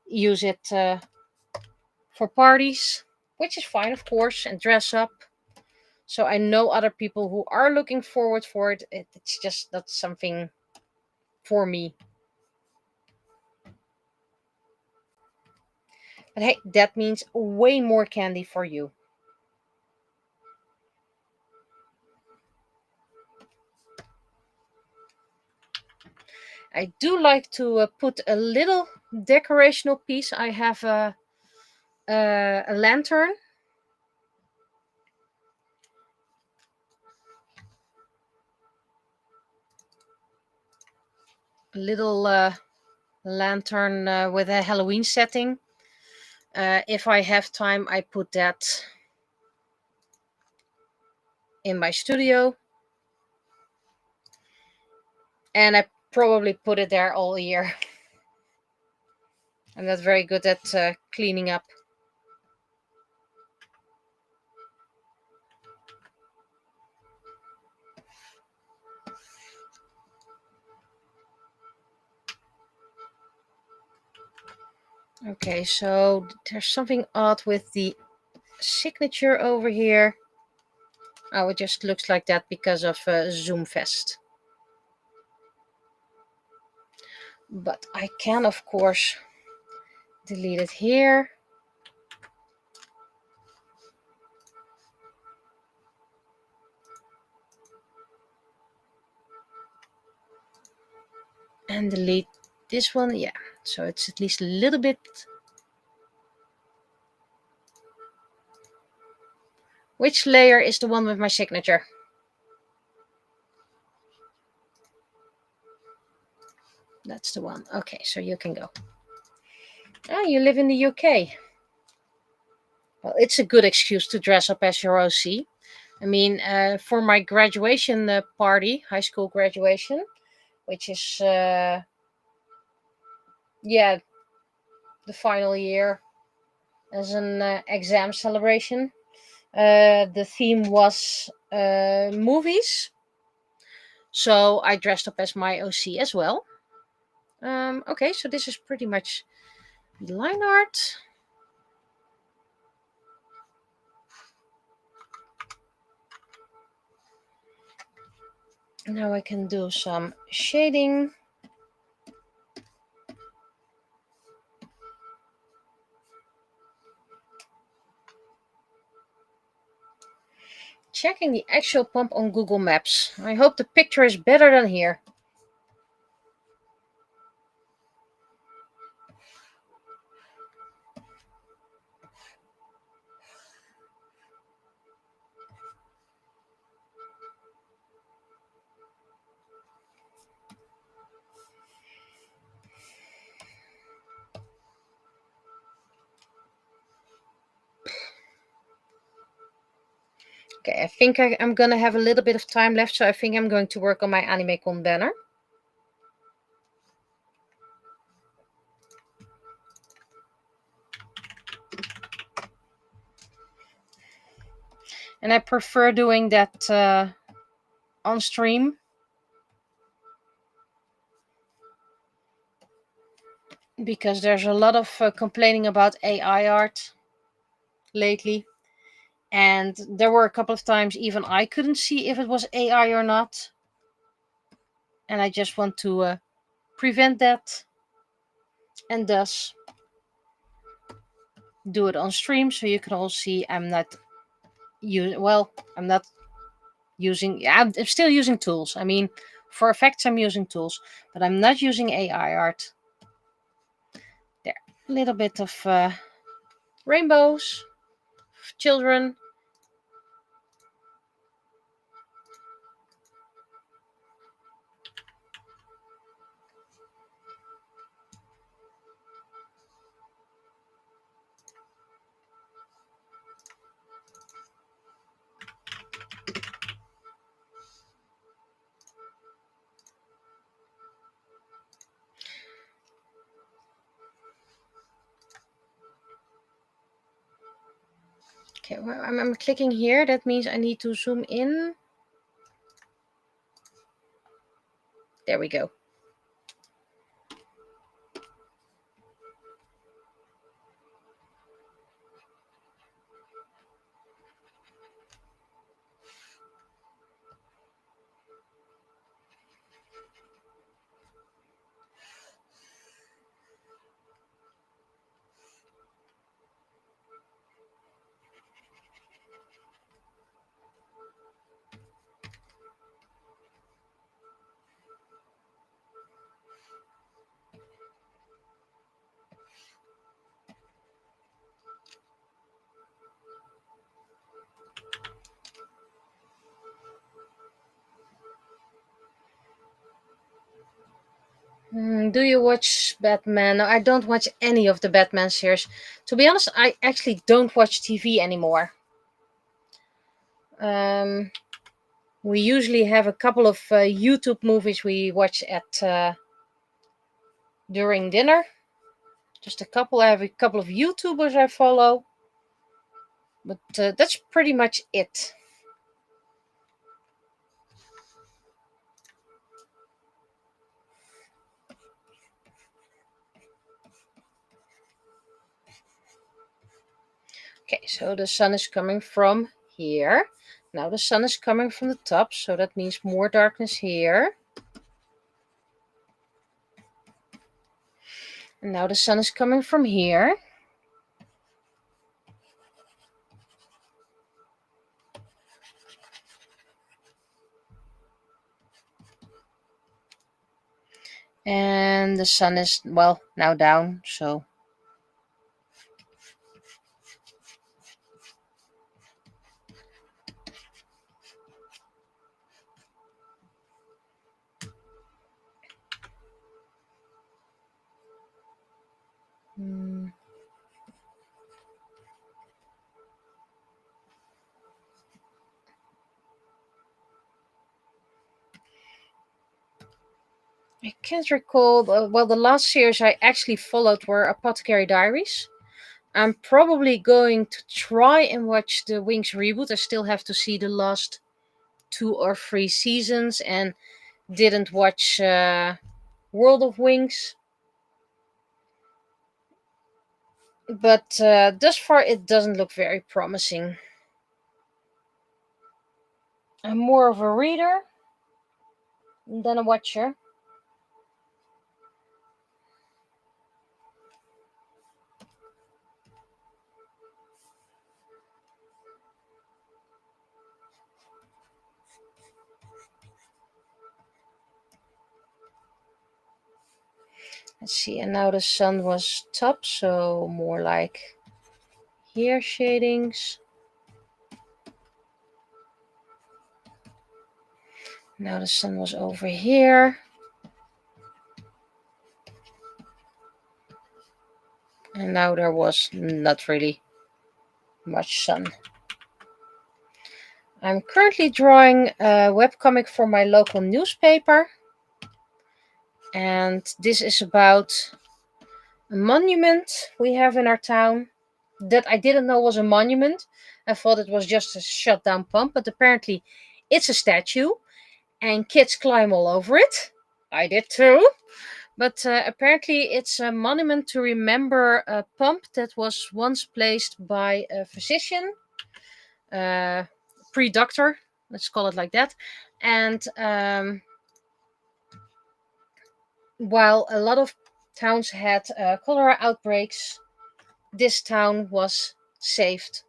use it for parties, which is fine, of course, and dress up. So I know other people who are looking forward for it. It's just not something for me. But hey, that means way more candy for you. I do like to put a little decorational piece. I have a lantern. A little lantern with a Halloween setting. If I have time, I put that in my studio. And I probably put it there all year. I'm not very good at cleaning up. Okay, so there's something odd with the signature over here. Oh, it just looks like that because of Zoomfest. But I can, of course, delete it here. And delete this one. Yeah, so it's at least a little bit. Which layer is the one with my signature? That's the one. Okay, so you can go. Oh, you live in the UK. Well, it's a good excuse to dress up as your OC. I mean, for my graduation party, high school graduation, which is, yeah, the final year as an exam celebration. The theme was movies. So I dressed up as my OC as well. Okay, so this is pretty much line art. Now I can do some shading. Checking the actual pump on Google Maps. I hope the picture is better than here. Okay, I think I'm going to have a little bit of time left, so I think I'm going to work on my Animecon banner. And I prefer doing that on stream. Because there's a lot of complaining about AI art lately. And there were a couple of times even I couldn't see if it was AI or not. And I just want to prevent that, and thus do it on stream so you can all see I'm not I'm not using, I'm still using tools. I mean, for effects I'm using tools, but I'm not using AI art. There, a little bit of rainbows, children. Okay, well, I'm clicking here. That means I need to zoom in. There we go. Do you watch Batman? No, I don't watch any of the Batman series. To be honest, I actually don't watch TV anymore. We usually have a couple of YouTube movies we watch at during dinner. Just a couple. I have a couple of YouTubers I follow, but that's pretty much it. Okay, so the sun is coming from here. Now the sun is coming from the top, so that means more darkness here. And now the sun is coming from here. And the sun is, well, now down, so. I can't recall. Well, the last series I actually followed were Apothecary Diaries. I'm probably going to try and watch the Wings reboot. I still have to see the last 2 or 3 seasons and didn't watch World of Wings. But thus far, it doesn't look very promising. I'm more of a reader than a watcher. Let's see, and now the sun was top, so more like here shadings. Now the sun was over here. And now there was not really much sun. I'm currently drawing a webcomic for my local newspaper. And this is about a monument we have in our town that I didn't know was a monument. I thought it was just a shut down pump, but apparently it's a statue and kids climb all over it. I did too. But apparently it's a monument to remember a pump that was once placed by a physician, pre-doctor, let's call it like that. And while a lot of towns had cholera outbreaks, this town was saved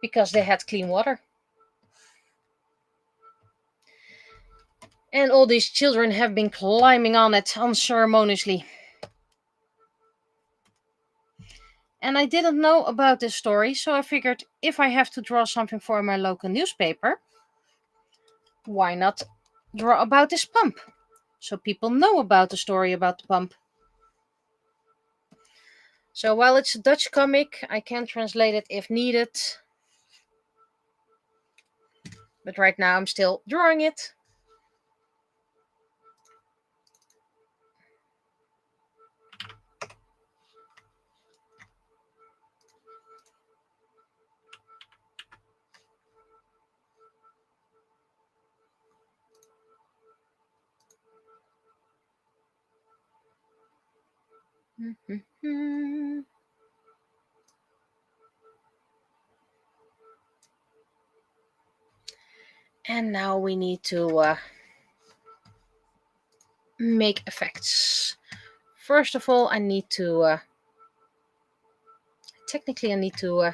because they had clean water. And all these children have been climbing on it unceremoniously. And I didn't know about this story, so I figured if I have to draw something for my local newspaper, why not draw about this pump? So people know about the story about the pump. So while it's a Dutch comic, I can translate it if needed. But right now I'm still drawing it. And now we need to make effects. First of all, I need to technically I need to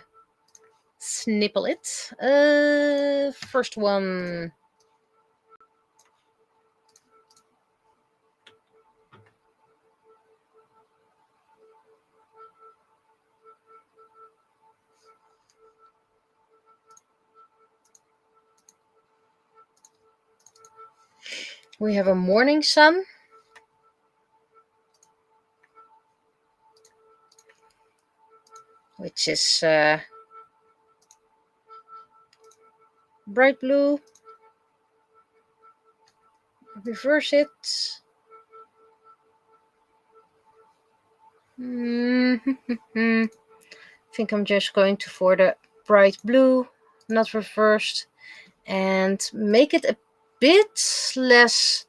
snipple it. First one. We have a morning sun. Which is bright blue. Reverse it. I think I'm just going to for the bright blue, not reversed, and make it a bit less,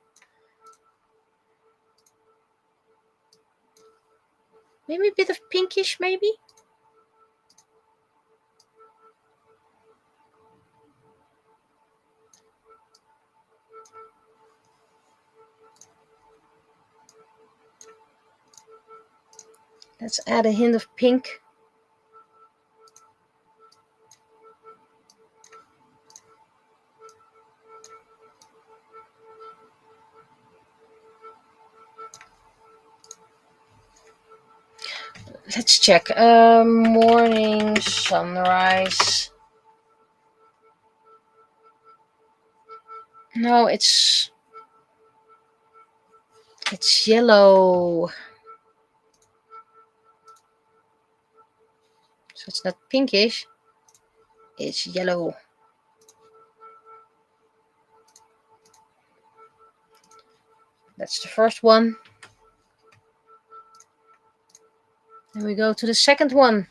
maybe a bit of pinkish, maybe. Let's add a hint of pink. Let's check. Morning sunrise. No, it's yellow. So it's not pinkish. It's yellow. That's the first one. Then we go to the second one.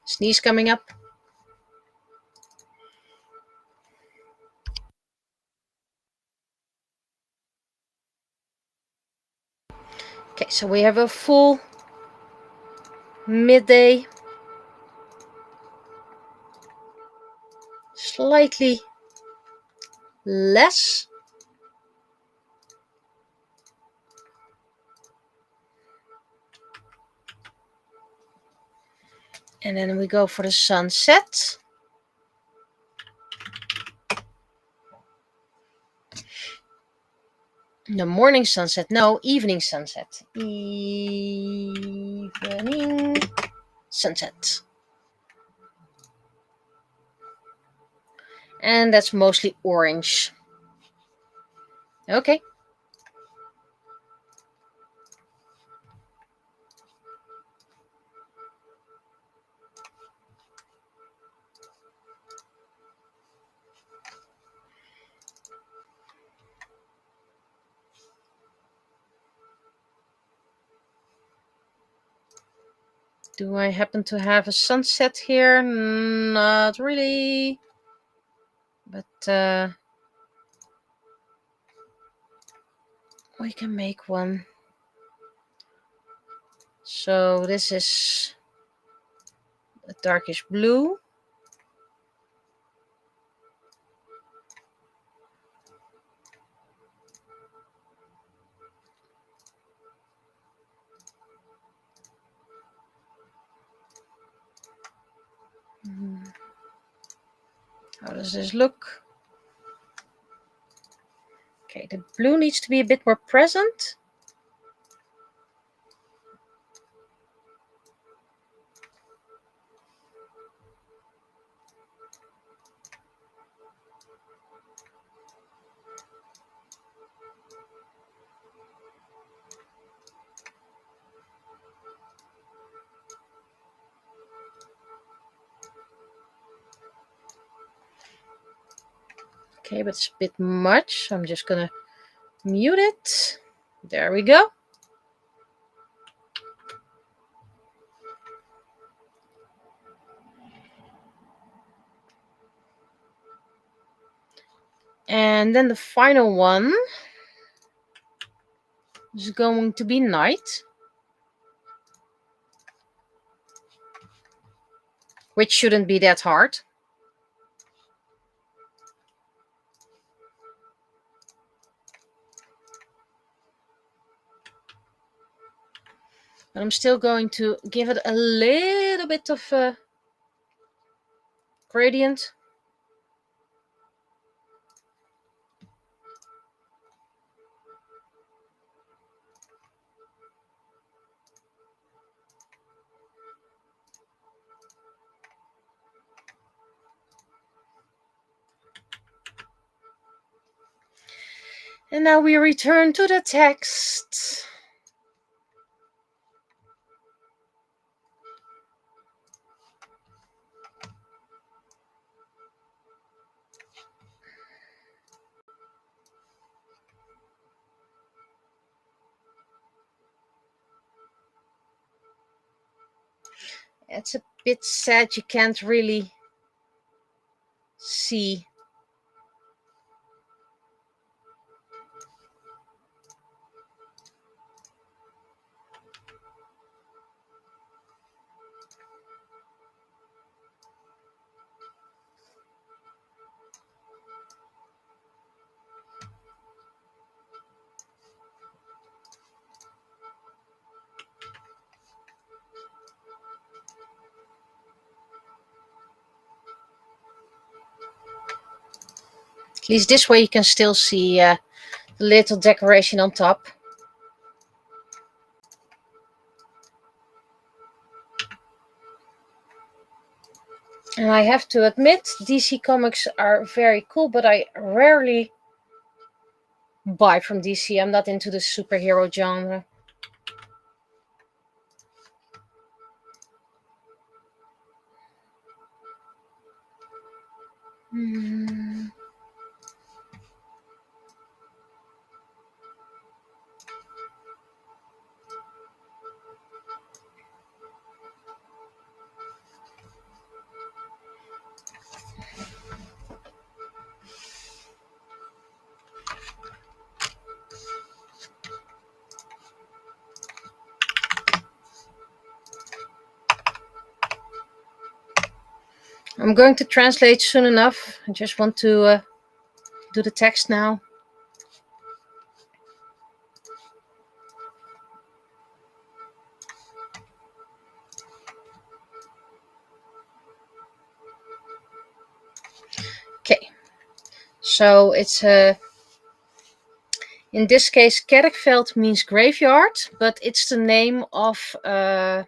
Sneeze coming up. Okay, so we have a full midday. Slightly less. And then we go for the sunset. The morning sunset. No, evening sunset. Evening sunset. And that's mostly orange. Okay. Do I happen to have a sunset here? Not really. But we can make one. So this is a darkish blue. How does this look? Okay, the blue needs to be a bit more present. Okay, but it's a bit much. I'm just gonna mute it. There we go. And then the final one is going to be night, which shouldn't be that hard. But I'm still going to give it a little bit of gradient. And now we return to the text. It's a bit sad you can't really see. At least this way you can still see the little decoration on top. And I have to admit, DC comics are very cool, but I rarely buy from DC. I'm not into the superhero genre. I'm going to translate soon enough. I just want to do the text now. Okay, so it's in this case, Kerkveld means graveyard, but it's the name of a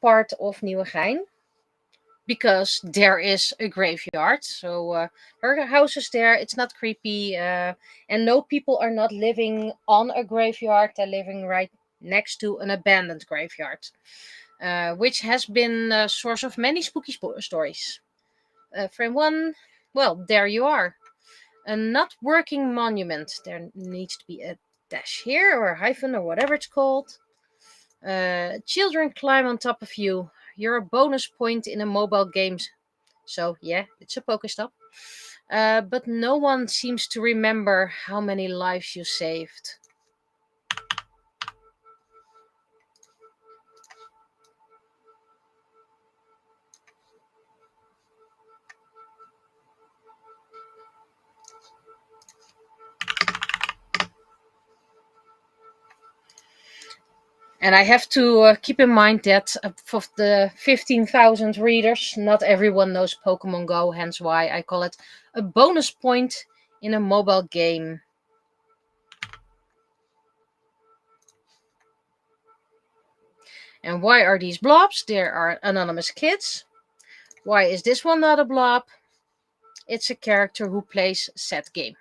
part of Nieuwegein, because there is a graveyard. So her house is there. It's not creepy, and no, people are not living on a graveyard. They're living right next to an abandoned graveyard, which has been a source of many spooky stories. Frame 1, well, there you are. A not working monument. There needs to be a dash here, or a hyphen, or whatever it's called. Children climb on top of you. You're a bonus point in a mobile game. So yeah, it's a Pokestop. But no one seems to remember how many lives you saved. And I have to keep in mind that of the 15,000 readers, not everyone knows Pokemon Go, hence why I call it a bonus point in a mobile game. And why are these blobs? There are anonymous kids. Why is this one not a blob? It's a character who plays said game.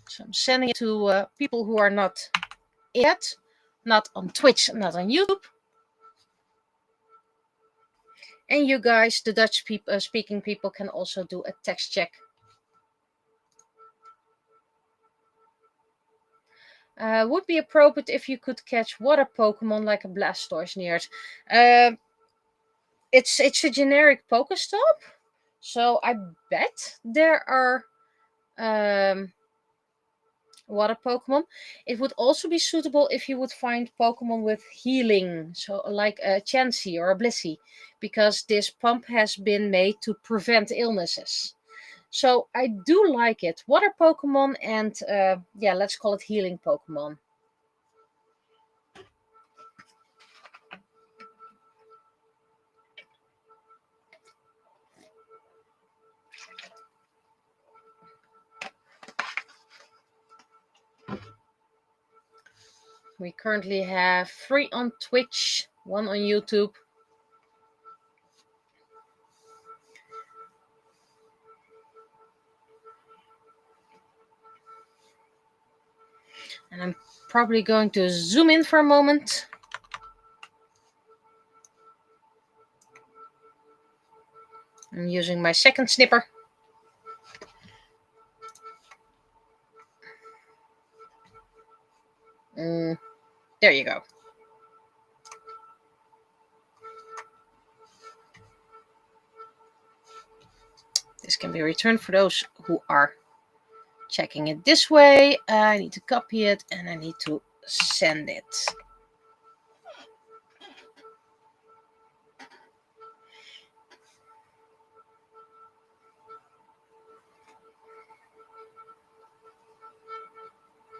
So I'm sending it to people who are not yet, not on Twitch, not on YouTube. And you guys, the Dutch speaking people, can also do a text check. Would be appropriate if you could catch water Pokemon like a Blastoise near it. It's a generic Pokestop, so I bet there are water Pokemon. It would also be suitable if you would find Pokemon with healing, so like a Chansey or a Blissey, because this pump has been made to prevent illnesses. So I do like it. Water Pokemon and yeah, let's call it healing Pokemon. We currently have 3 on Twitch, 1 on YouTube. And I'm probably going to zoom in for a moment. I'm using my second snipper. There you go. This can be returned for those who are checking it this way. I need to copy it and I need to send it.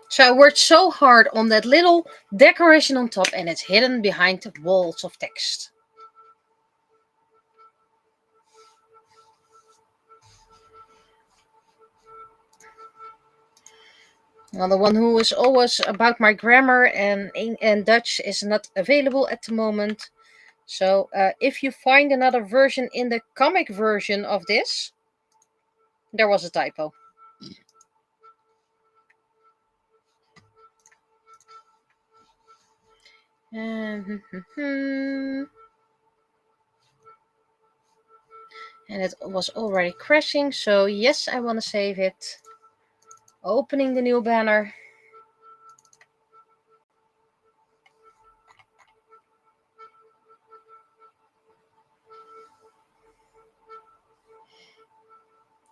So I worked so hard on that little decoration on top and it's hidden behind walls of text. Well, the one who is always about my grammar and Dutch is not available at the moment. So if you find another version in the comic version of this, there was a typo. And it was already crashing, so yes, I want to save it. Opening the new banner.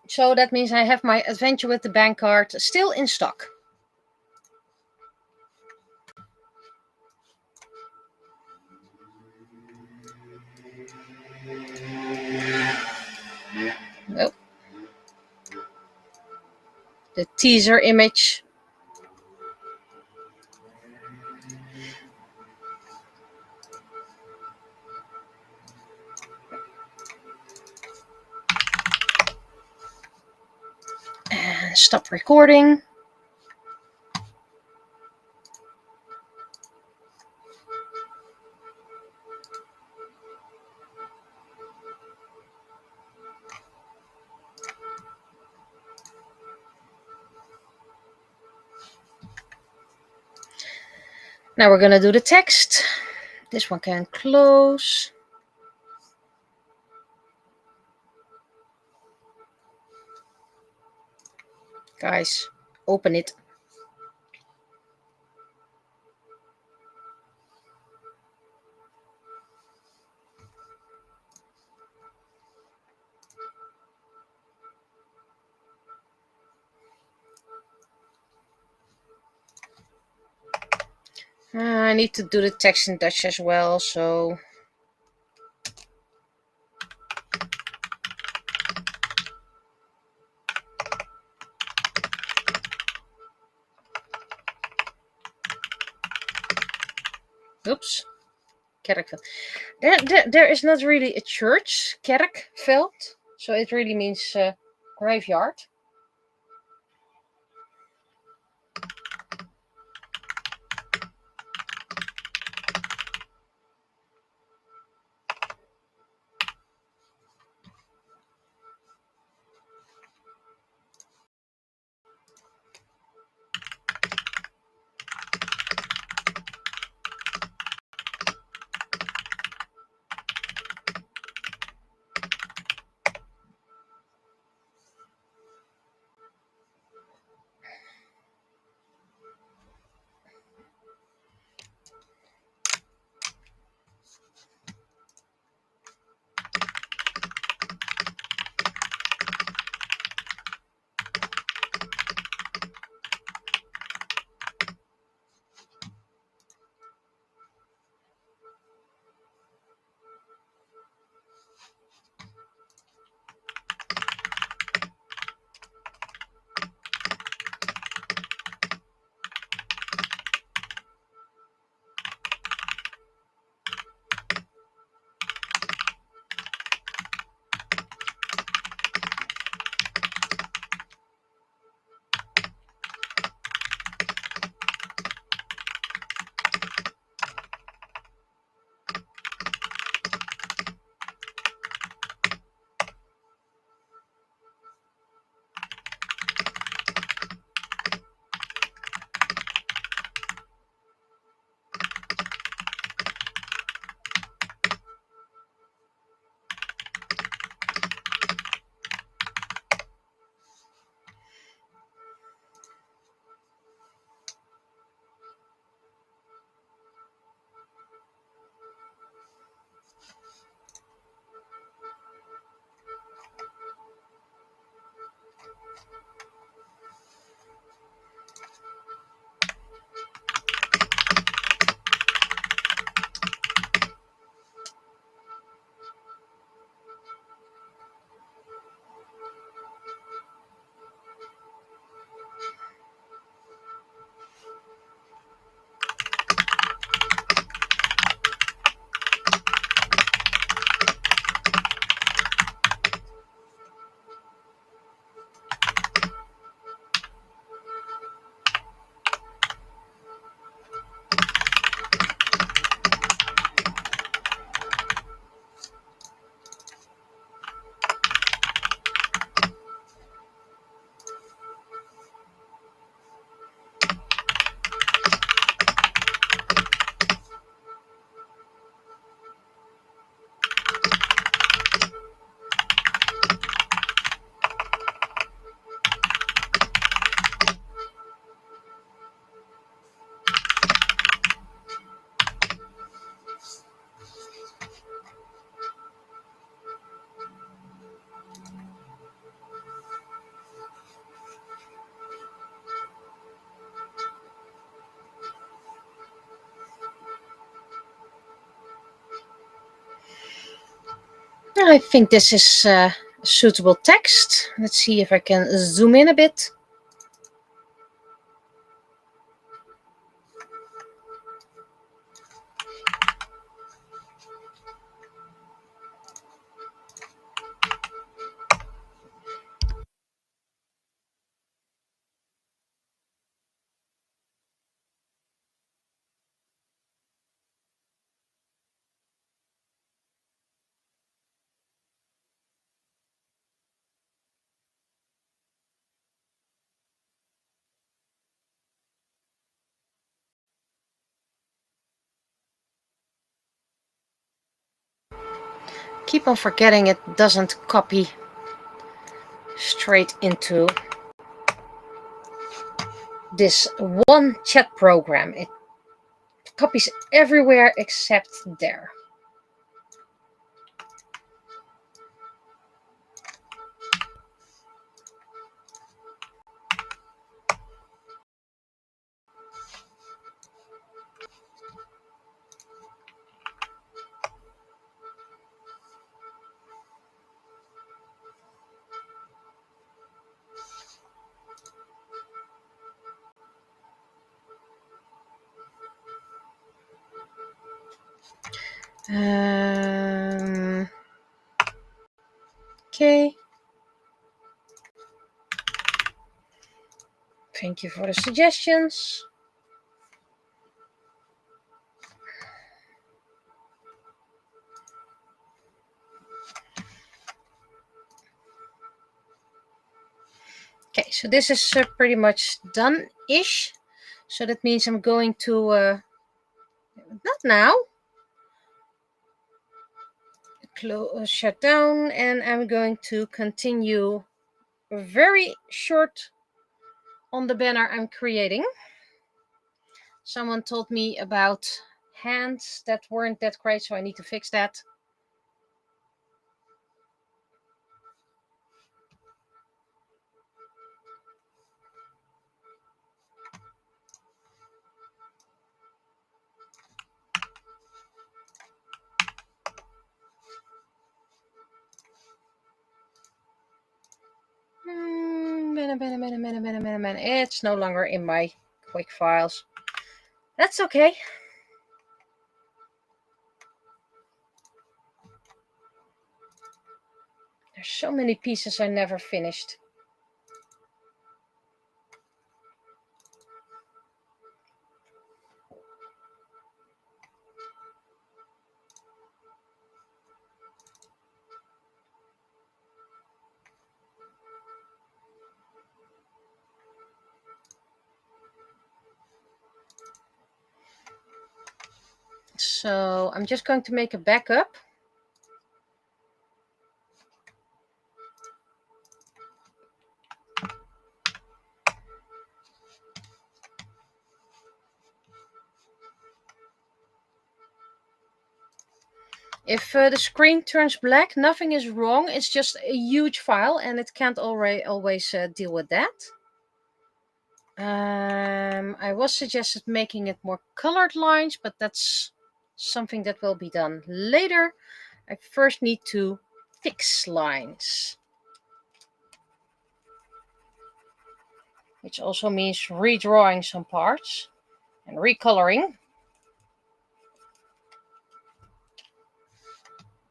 So that means I have my Adventure with the Bank card still in stock. Oh. The teaser image. And stop recording. Now we're going to do the text. This one can close. Guys, open it. I need to do the text in Dutch as well, so... Oops. Kerkveld. There is not really a church, Kerkveld, so it really means graveyard. I think this is suitable text. Let's see if I can zoom in a bit. Keep on forgetting it doesn't copy straight into this one chat program. It copies everywhere except there. Okay. Thank you for the suggestions. Okay, so this is pretty much done-ish. So that means I'm going to, not now, shut down, and I'm going to continue very short on the banner I'm creating. Someone told me about hands that weren't that great, so I need to fix that. It's no longer in my quick files. That's okay. There's so many pieces I never finished. So I'm just going to make a backup. If the screen turns black, nothing is wrong. It's just a huge file and it can't always deal with that. I was suggested making it more colored lines, but that's something that will be done later. I first need to fix lines, which also means redrawing some parts and recoloring.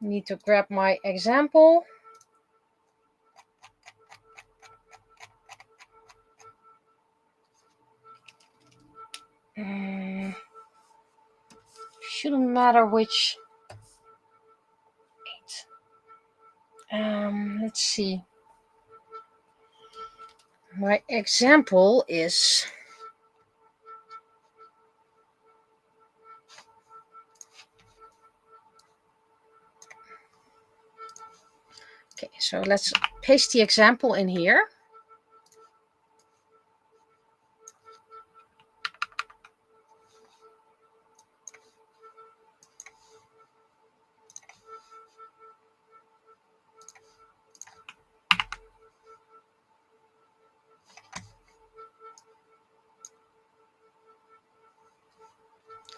Need to grab my example. Shouldn't matter which. Let's see. My example is okay. So let's paste the example in here.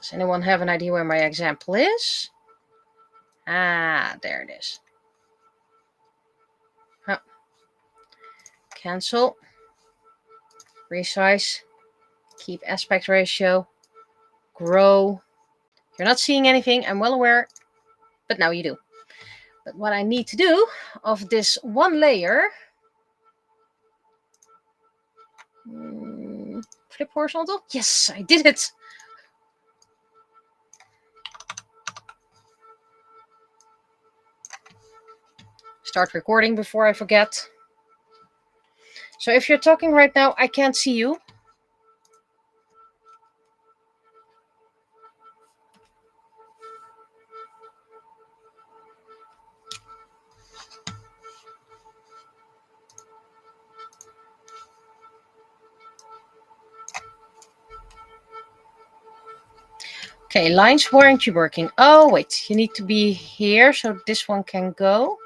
Does anyone have an idea where my example is? Ah, there it is. Oh. Cancel. Resize. Keep aspect ratio. Grow. You're not seeing anything, I'm well aware, but now you do. But what I need to do of this one layer, flip horizontal. Yes, I did it. Start recording before I forget. So if you're talking right now, I can't see you. Okay, lines weren't you working? Oh, wait, you need to be here so this one can go.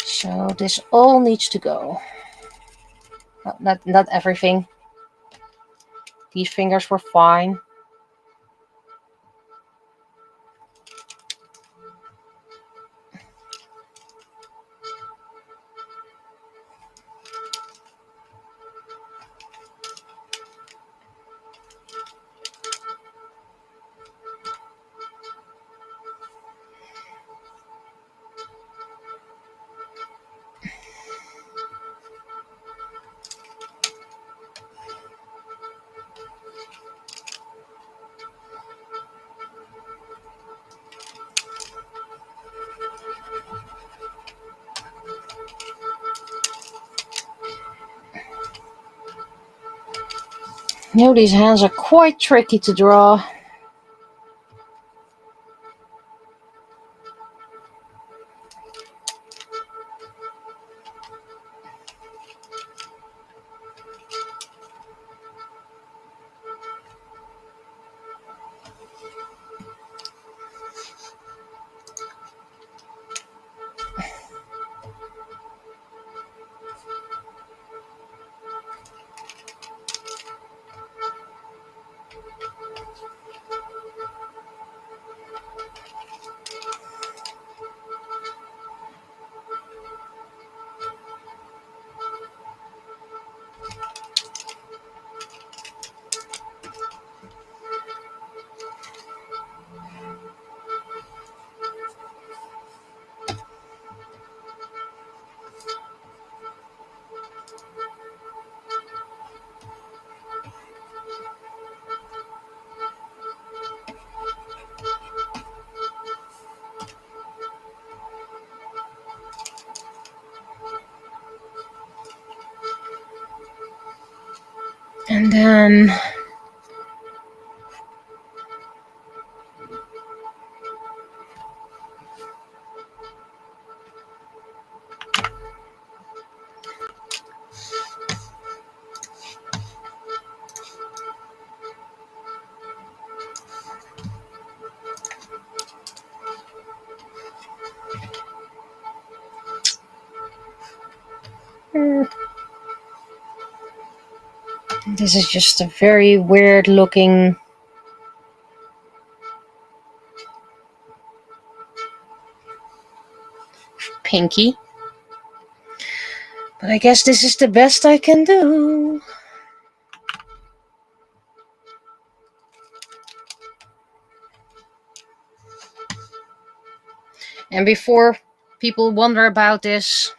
So this all needs to go. Not everything. These fingers were fine. You know, these hands are quite tricky to draw. And then this is just a very weird looking pinky. But I guess this is the best I can do. And before people wonder about this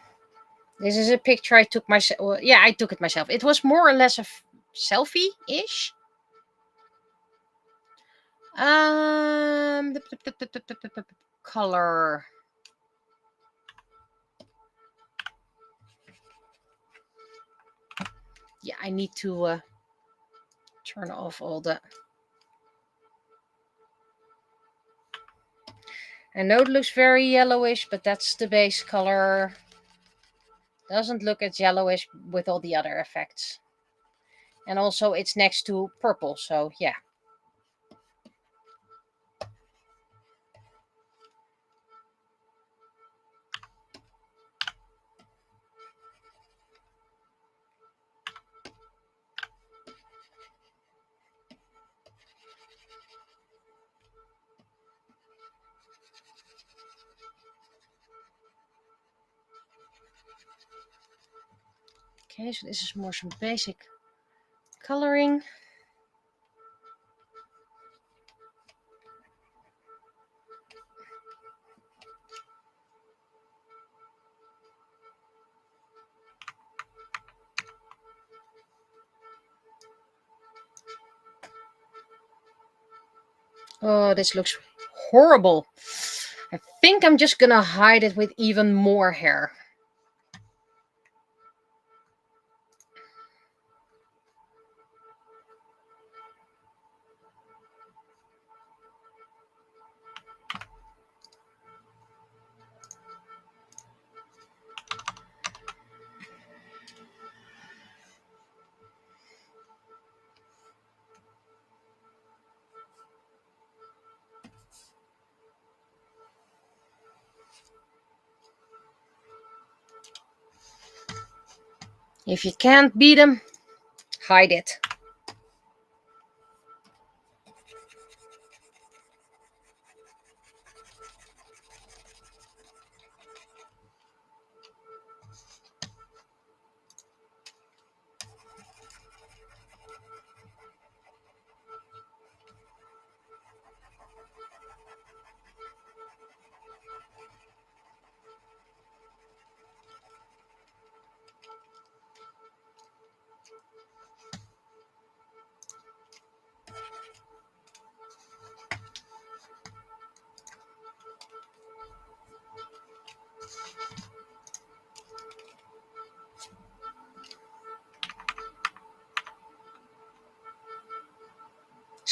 is a picture I took myself. Well, yeah, I took it myself. It was more or less a selfie-ish. Color. Yeah, I need to turn off all the... I know it looks very yellowish, but that's the base color. Doesn't look as yellowish with all the other effects. And also it's next to purple, so yeah. Okay, so this is more some basic coloring. Oh, this looks horrible. I think I'm just gonna hide it with even more hair. If you can't beat them, hide it.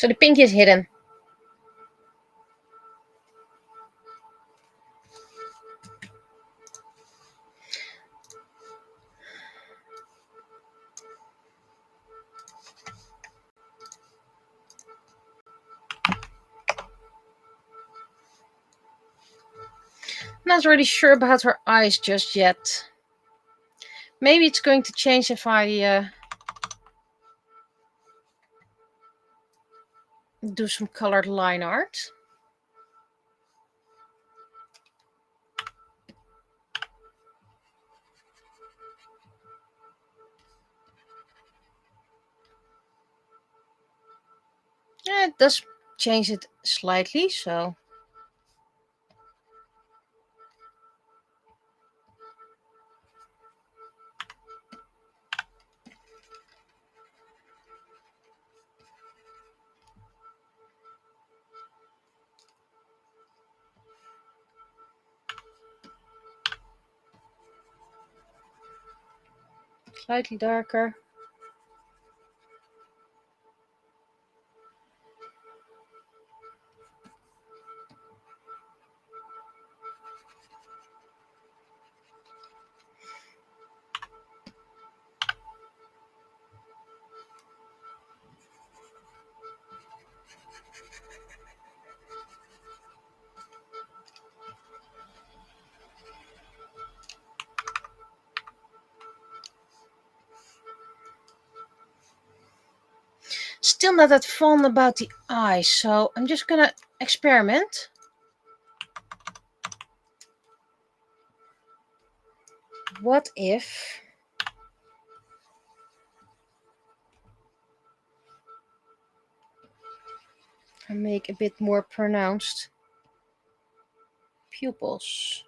So the pink is hidden. Not really sure about her eyes just yet. Maybe it's going to change if I do some colored line art. Yeah, it does change it slightly, so. Slightly darker. Still not that fond about the eyes, so I'm just gonna experiment. What if I make a bit more pronounced pupils?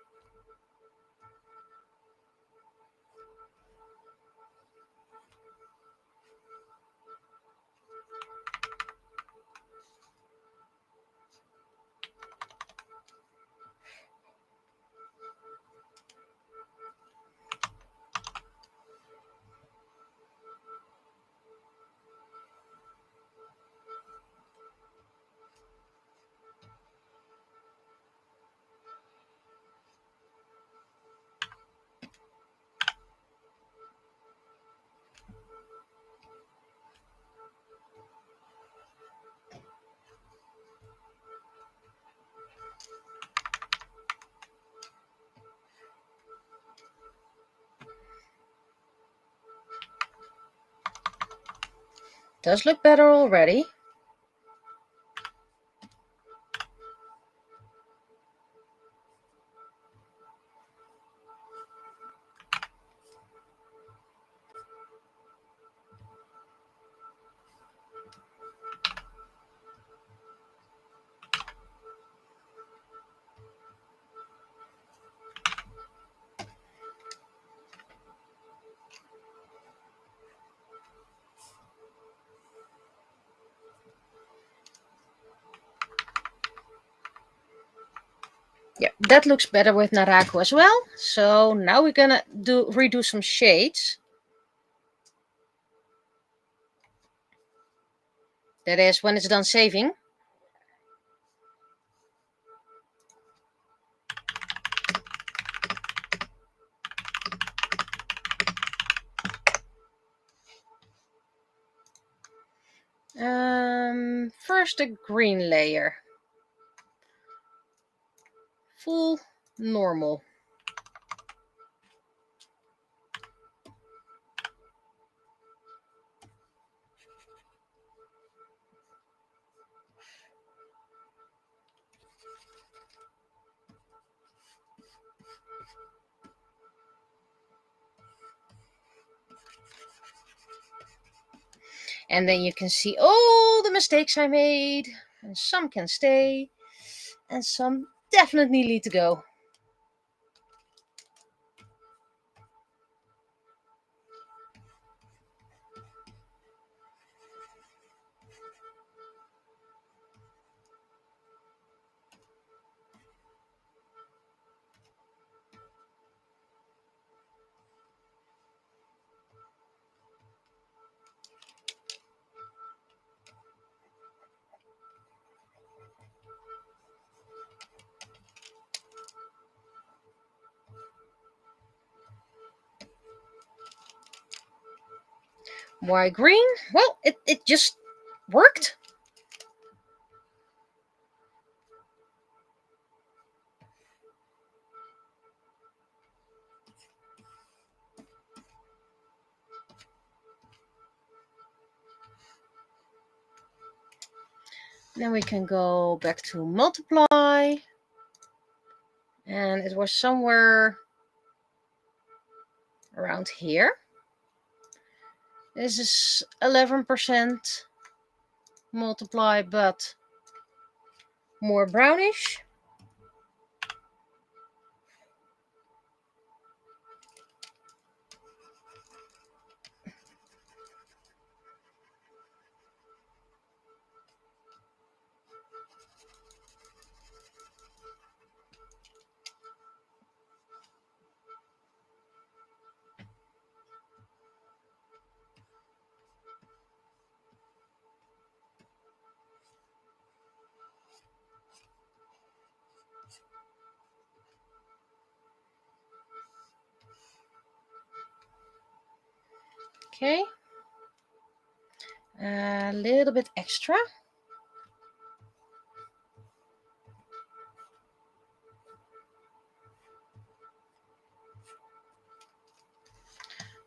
Does look better already. Yeah, that looks better with Narako as well. So now we're gonna redo some shades. That is when it's done saving. First a green layer. Full normal. And then you can see all the mistakes I made. And some can stay. And some definitely need to go. Why green? Well, it just worked. Then we can go back to multiply. And it was somewhere around here. This is 11% multiply, but more brownish. Okay. A little bit extra.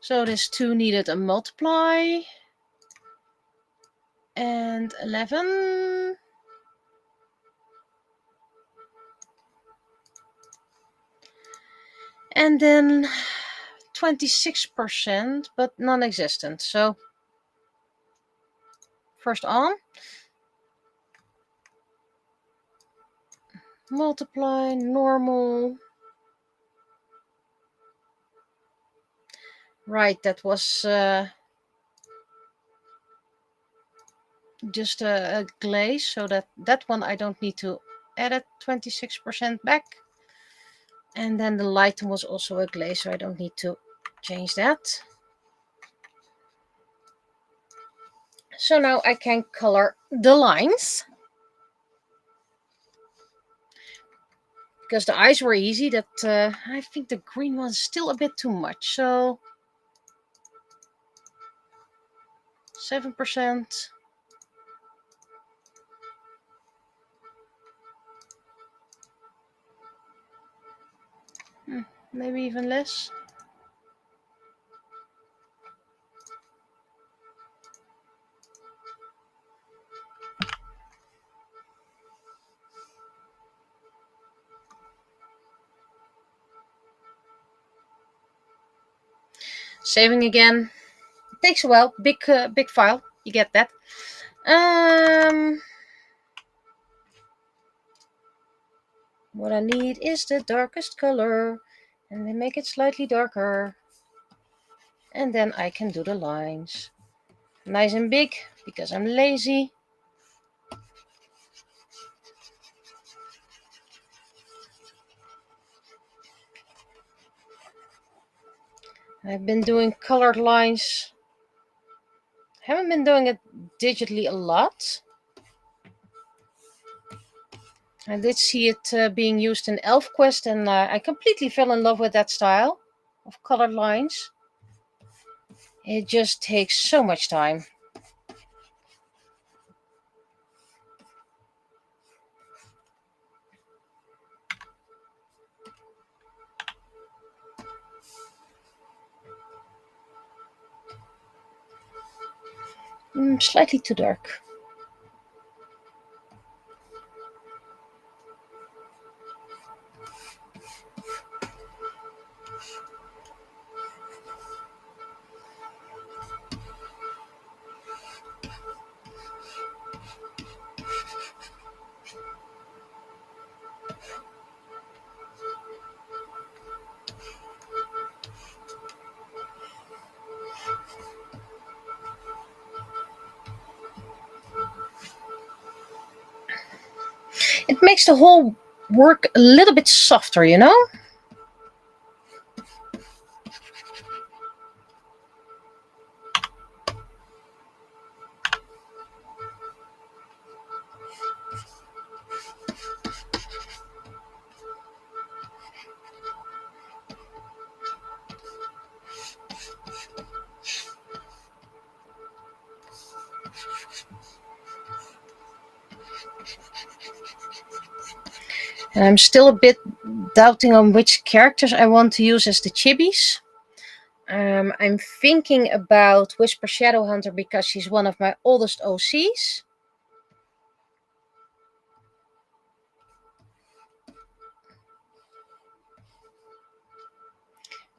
So this 2 needed a multiply. And 11. And then 26%, but non-existent. So first on. Multiply, normal. Right, that was just a glaze, so that one I don't need to edit 26% back. And then the light was also a glaze, so I don't need to change that. So now I can color the lines. Because the eyes were easy, that I think the green one's still a bit too much. So 7%. Maybe even less. Saving again. It takes a while. Big file. You get that. What I need is the darkest color. And then make it slightly darker. And then I can do the lines. Nice and big, because I'm lazy. I've been doing colored lines. Haven't been doing it digitally a lot. I did see it being used in ElfQuest, and I completely fell in love with that style of colored lines. It just takes so much time. Slightly too dark. It makes the whole work a little bit softer, you know? And I'm still a bit doubting on which characters I want to use as the chibis. I'm thinking about Whisper Shadowhunter because she's one of my oldest OCs.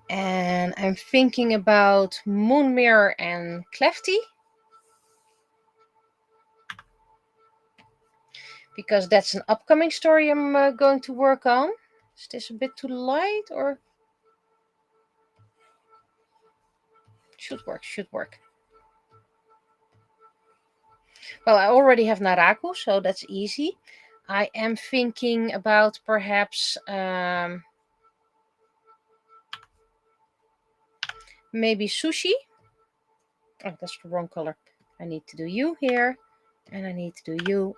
And I'm thinking about Moonmirror and Clefty, because that's an upcoming story I'm going to work on. Is this a bit too light or? Should work, should work. Well, I already have Naraku, so that's easy. I am thinking about perhaps maybe Sushi. Oh, that's the wrong color. I need to do you here, and I need to do you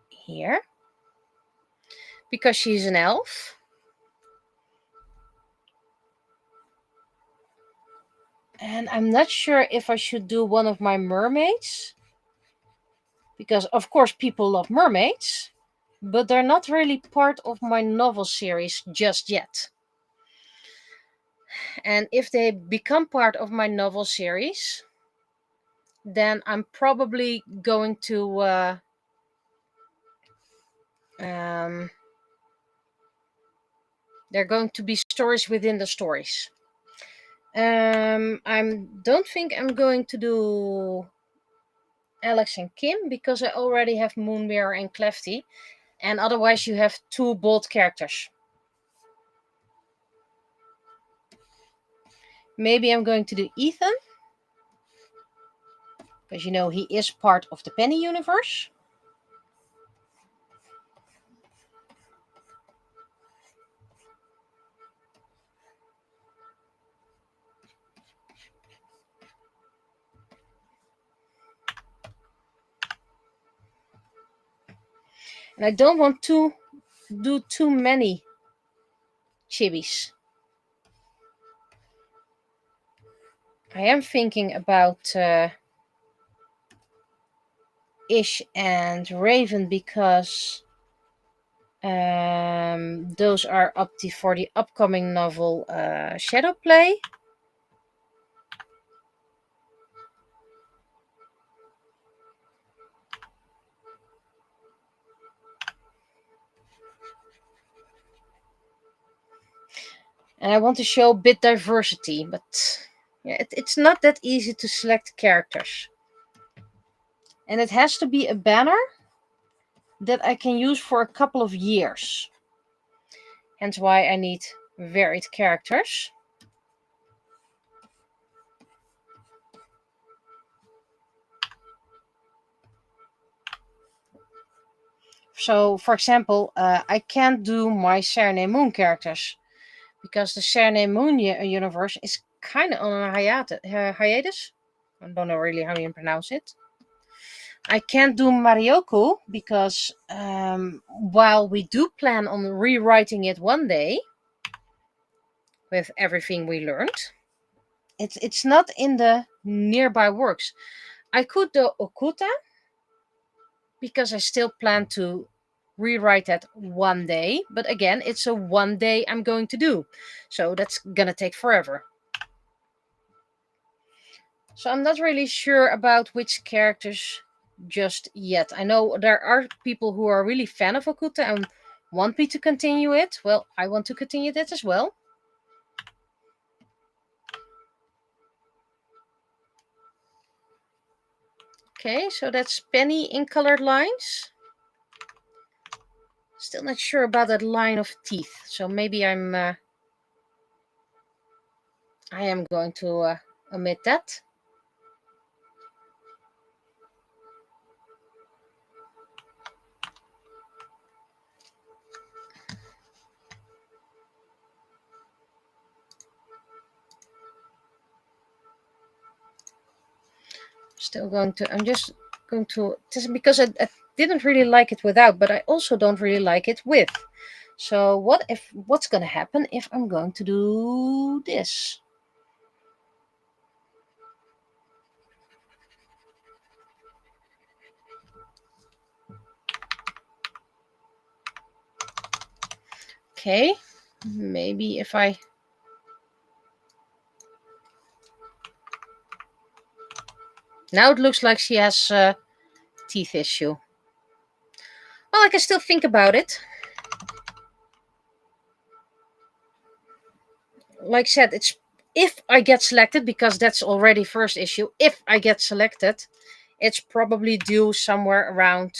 here, because she's an elf. And I'm not sure if I should do one of my mermaids, because of course people love mermaids, but they're not really part of my novel series just yet. And if they become part of my novel series, then I'm probably going to they're going to be stories within the stories. I don't think I'm going to do Alex and Kim, because I already have Moonbear and Clefty, and otherwise you have two bold characters. Maybe I'm going to do Ethan, because you know he is part of the Penny universe. And I don't want to do too many chibis. I am thinking about Ish and Raven, because those are up for the upcoming novel Shadowplay. And I want to show a bit diversity, but yeah, it's not that easy to select characters. And it has to be a banner that I can use for a couple of years. Hence why I need varied characters. So, for example, I can't do my Serenade Moon characters, because the Serenade Moon universe is kind of on a hiatus. I don't know really how you pronounce it. I can't do Marioku, because while we do plan on rewriting it one day with everything we learned, it's not in the nearby works. I could do Okuta, because I still plan to rewrite that one day, but again, it's a one day I'm going to do, so that's gonna take forever. So I'm not really sure about which characters just yet. I know there are people who are really fan of Okuta and want me to continue it. Well, I want to continue that as well. Okay, so that's Penny in colored lines. Still not sure about that line of teeth, so maybe I am going to omit that. I'm just going to, just because I didn't really like it without, but I also don't really like it with. So what's going to happen if I'm going to do this? Okay, maybe if I... Now it looks like she has a teeth issue. Well, I can still think about it. Like I said, it's if I get selected, because that's already first issue. If I get selected, it's probably due somewhere around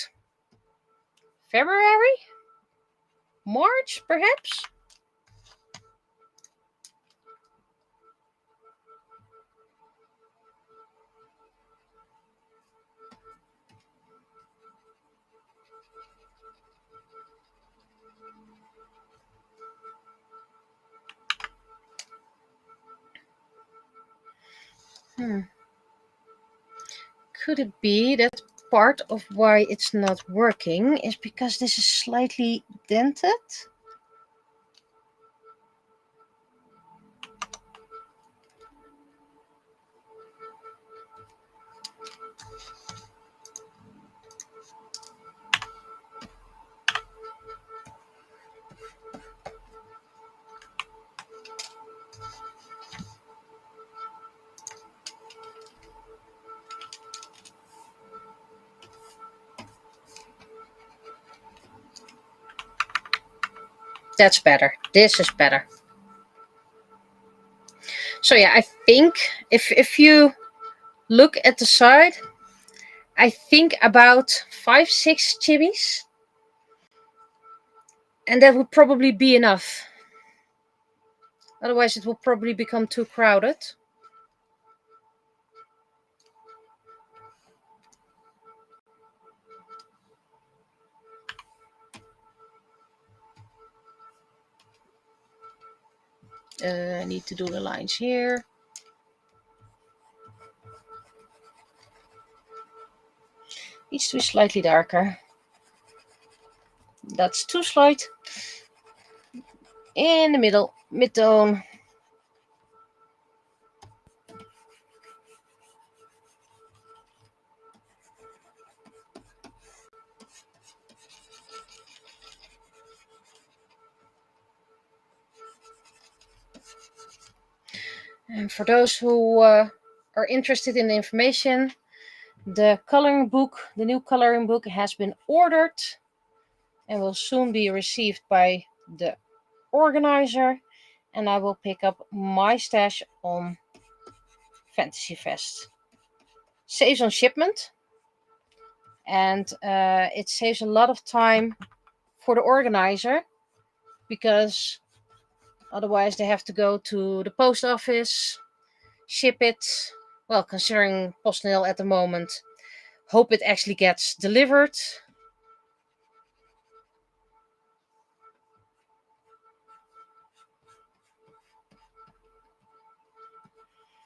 February? March, perhaps? Could it be that part of why it's not working is because this is slightly dented? That's better. This is better. So yeah, I think if you look at the side, I think about 5-6 chibis, and that would probably be enough. Otherwise, it will probably become too crowded. I need to do the lines here. Needs to be slightly darker. That's too slight. In the middle, mid-tone. And for those who are interested in the information, the coloring book, the new coloring book, has been ordered and will soon be received by the organizer, and I will pick up my stash on Fantasy Fest. Saves on shipment, and it saves a lot of time for the organizer, because otherwise they have to go to the post office, ship it. Well, considering PostNL at the moment, hope it actually gets delivered.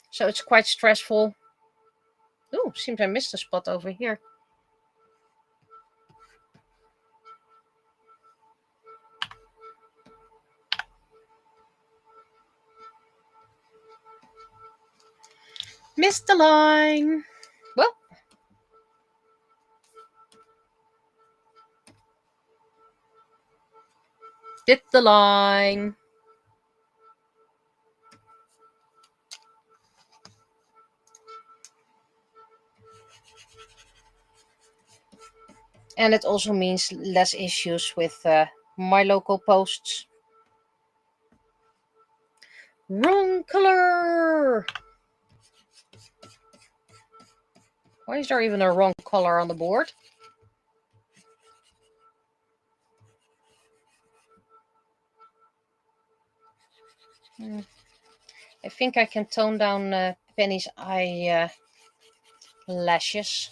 So it's quite stressful. Oh, seems I missed a spot over here. Missed the line. Well, did the line. And it also means less issues with my local posts. Wrong color! Why is there even a wrong color on the board? I think I can tone down Penny's eye lashes.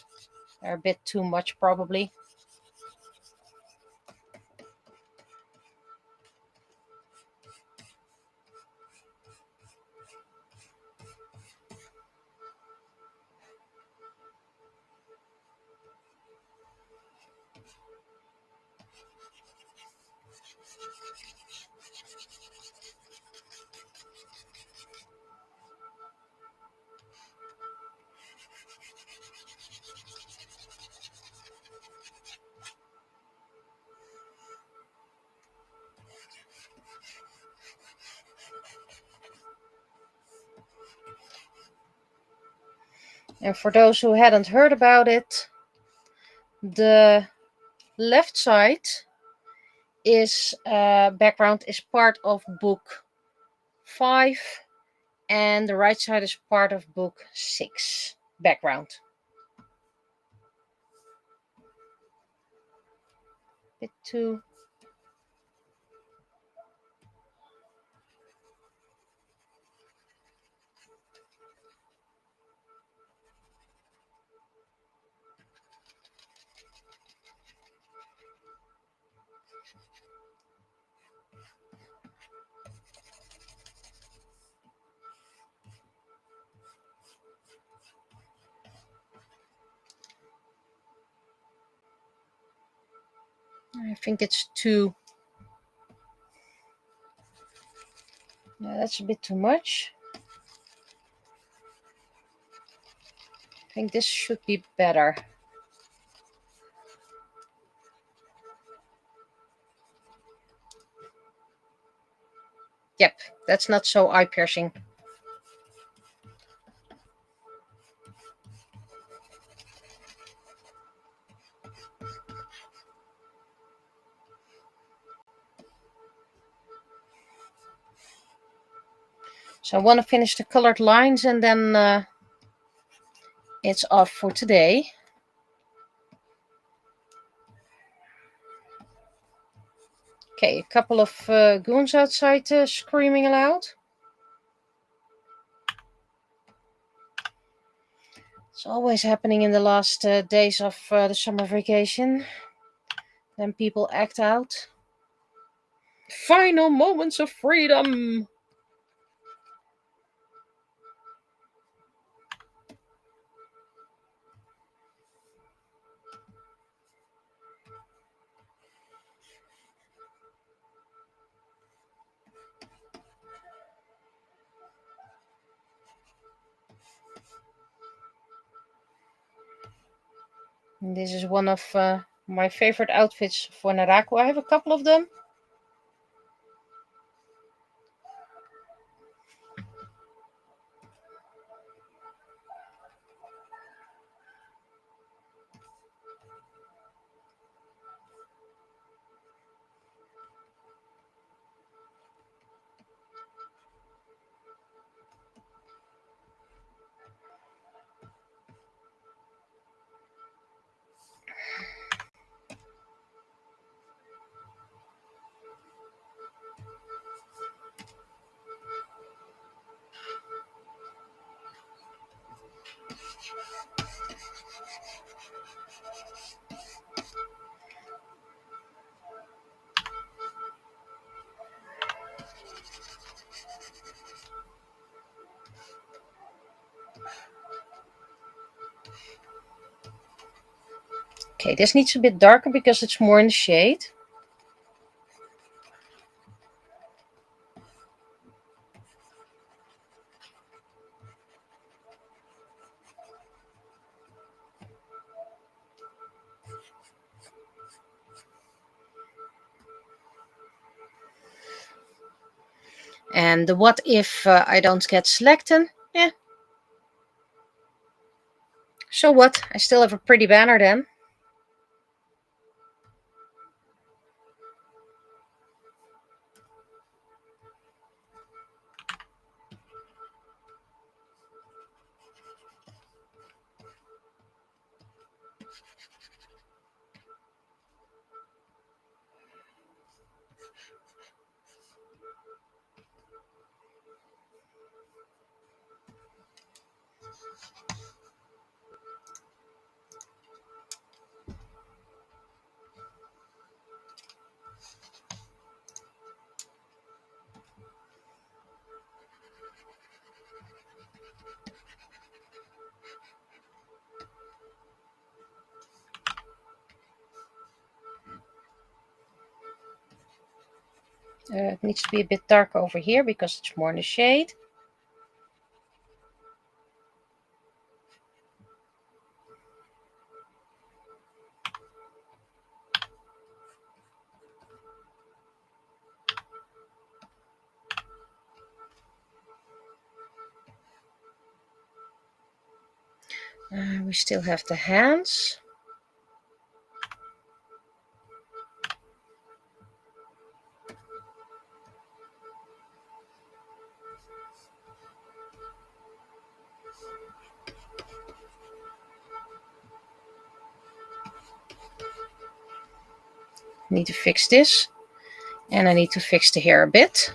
They're a bit too much, probably. And for those who hadn't heard about it, the left side is background is part of book 5, and the right side is part of book 6 background. Bit too. I think it's too. Yeah, that's a bit too much. I think this should be better. Yep, that's not so eye-piercing. So I want to finish the colored lines and then it's off for today. Okay, a couple of goons outside screaming aloud. It's always happening in the last days of the summer vacation. Then people act out. Final moments of freedom! And this is one of my favorite outfits for Narako. I have a couple of them. Okay, this needs a bit darker because it's more in the shade. And the what if I don't get selected? Yeah. So what? I still have a pretty banner then. It needs to be a bit darker over here because it's more in the shade. We still have the hands. Need to fix this. And I need to fix the hair a bit.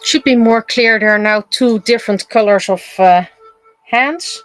Should be more clear. There are now two different colors of hands.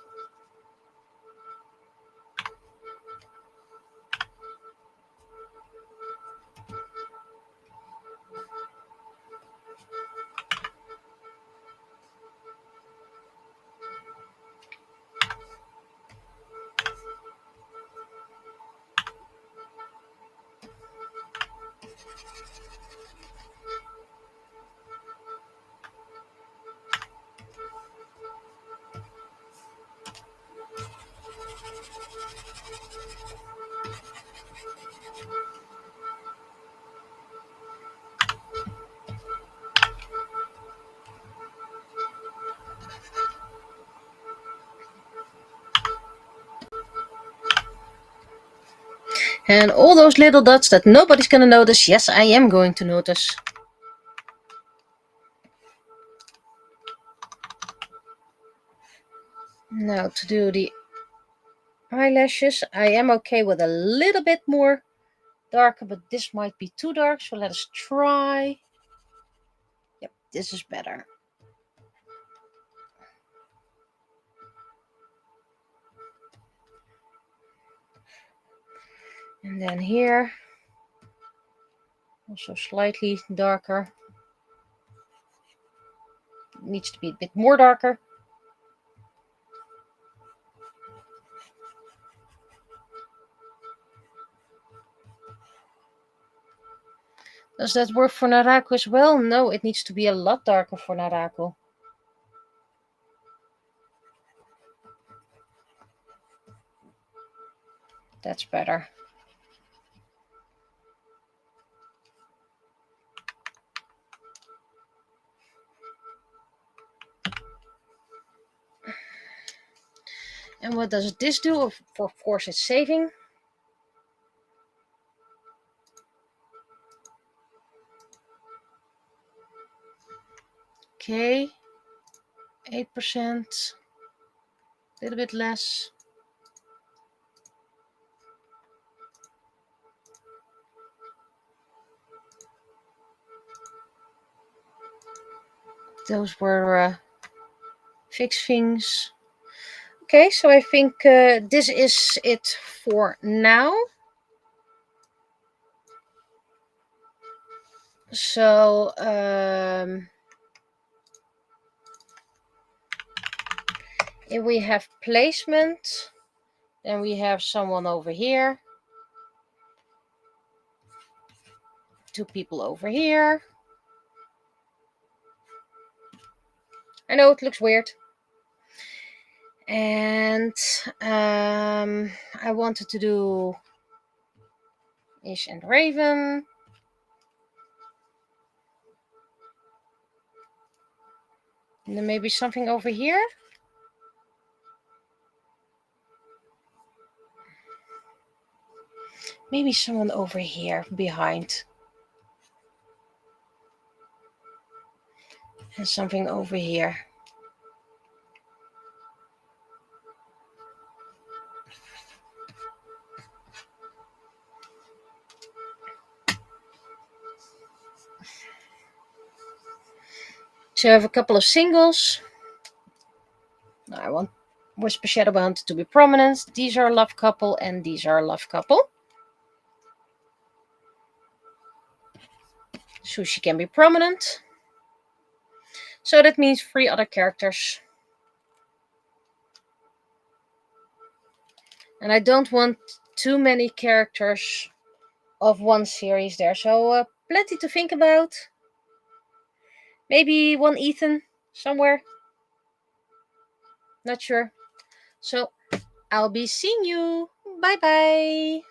And all those little dots that nobody's going to notice, yes, I am going to notice. Now to do the eyelashes, I am okay with a little bit more darker, but this might be too dark, so let us try. Yep, this is better. And then here, also slightly darker. It needs to be a bit more darker. Does that work for Narako as well? No, it needs to be a lot darker for Narako. That's better. And what does this do? Of course, it's saving. Okay, 8%, a little bit less. Those were fixed things. Okay, so I think this is it for now. So if we have placement, then we have someone over here, two people over here. I know it looks weird. And I wanted to do Ish and Raven. And then maybe something over here. Maybe someone over here behind. And something over here. So I have a couple of singles. I want Whisper Shadow Bound to be prominent. These are a love couple and these are a love couple. So she can be prominent. So that means 3 other characters. And I don't want too many characters of one series there. So plenty to think about. Maybe one Ethan somewhere. Not sure. So I'll be seeing you. Bye bye.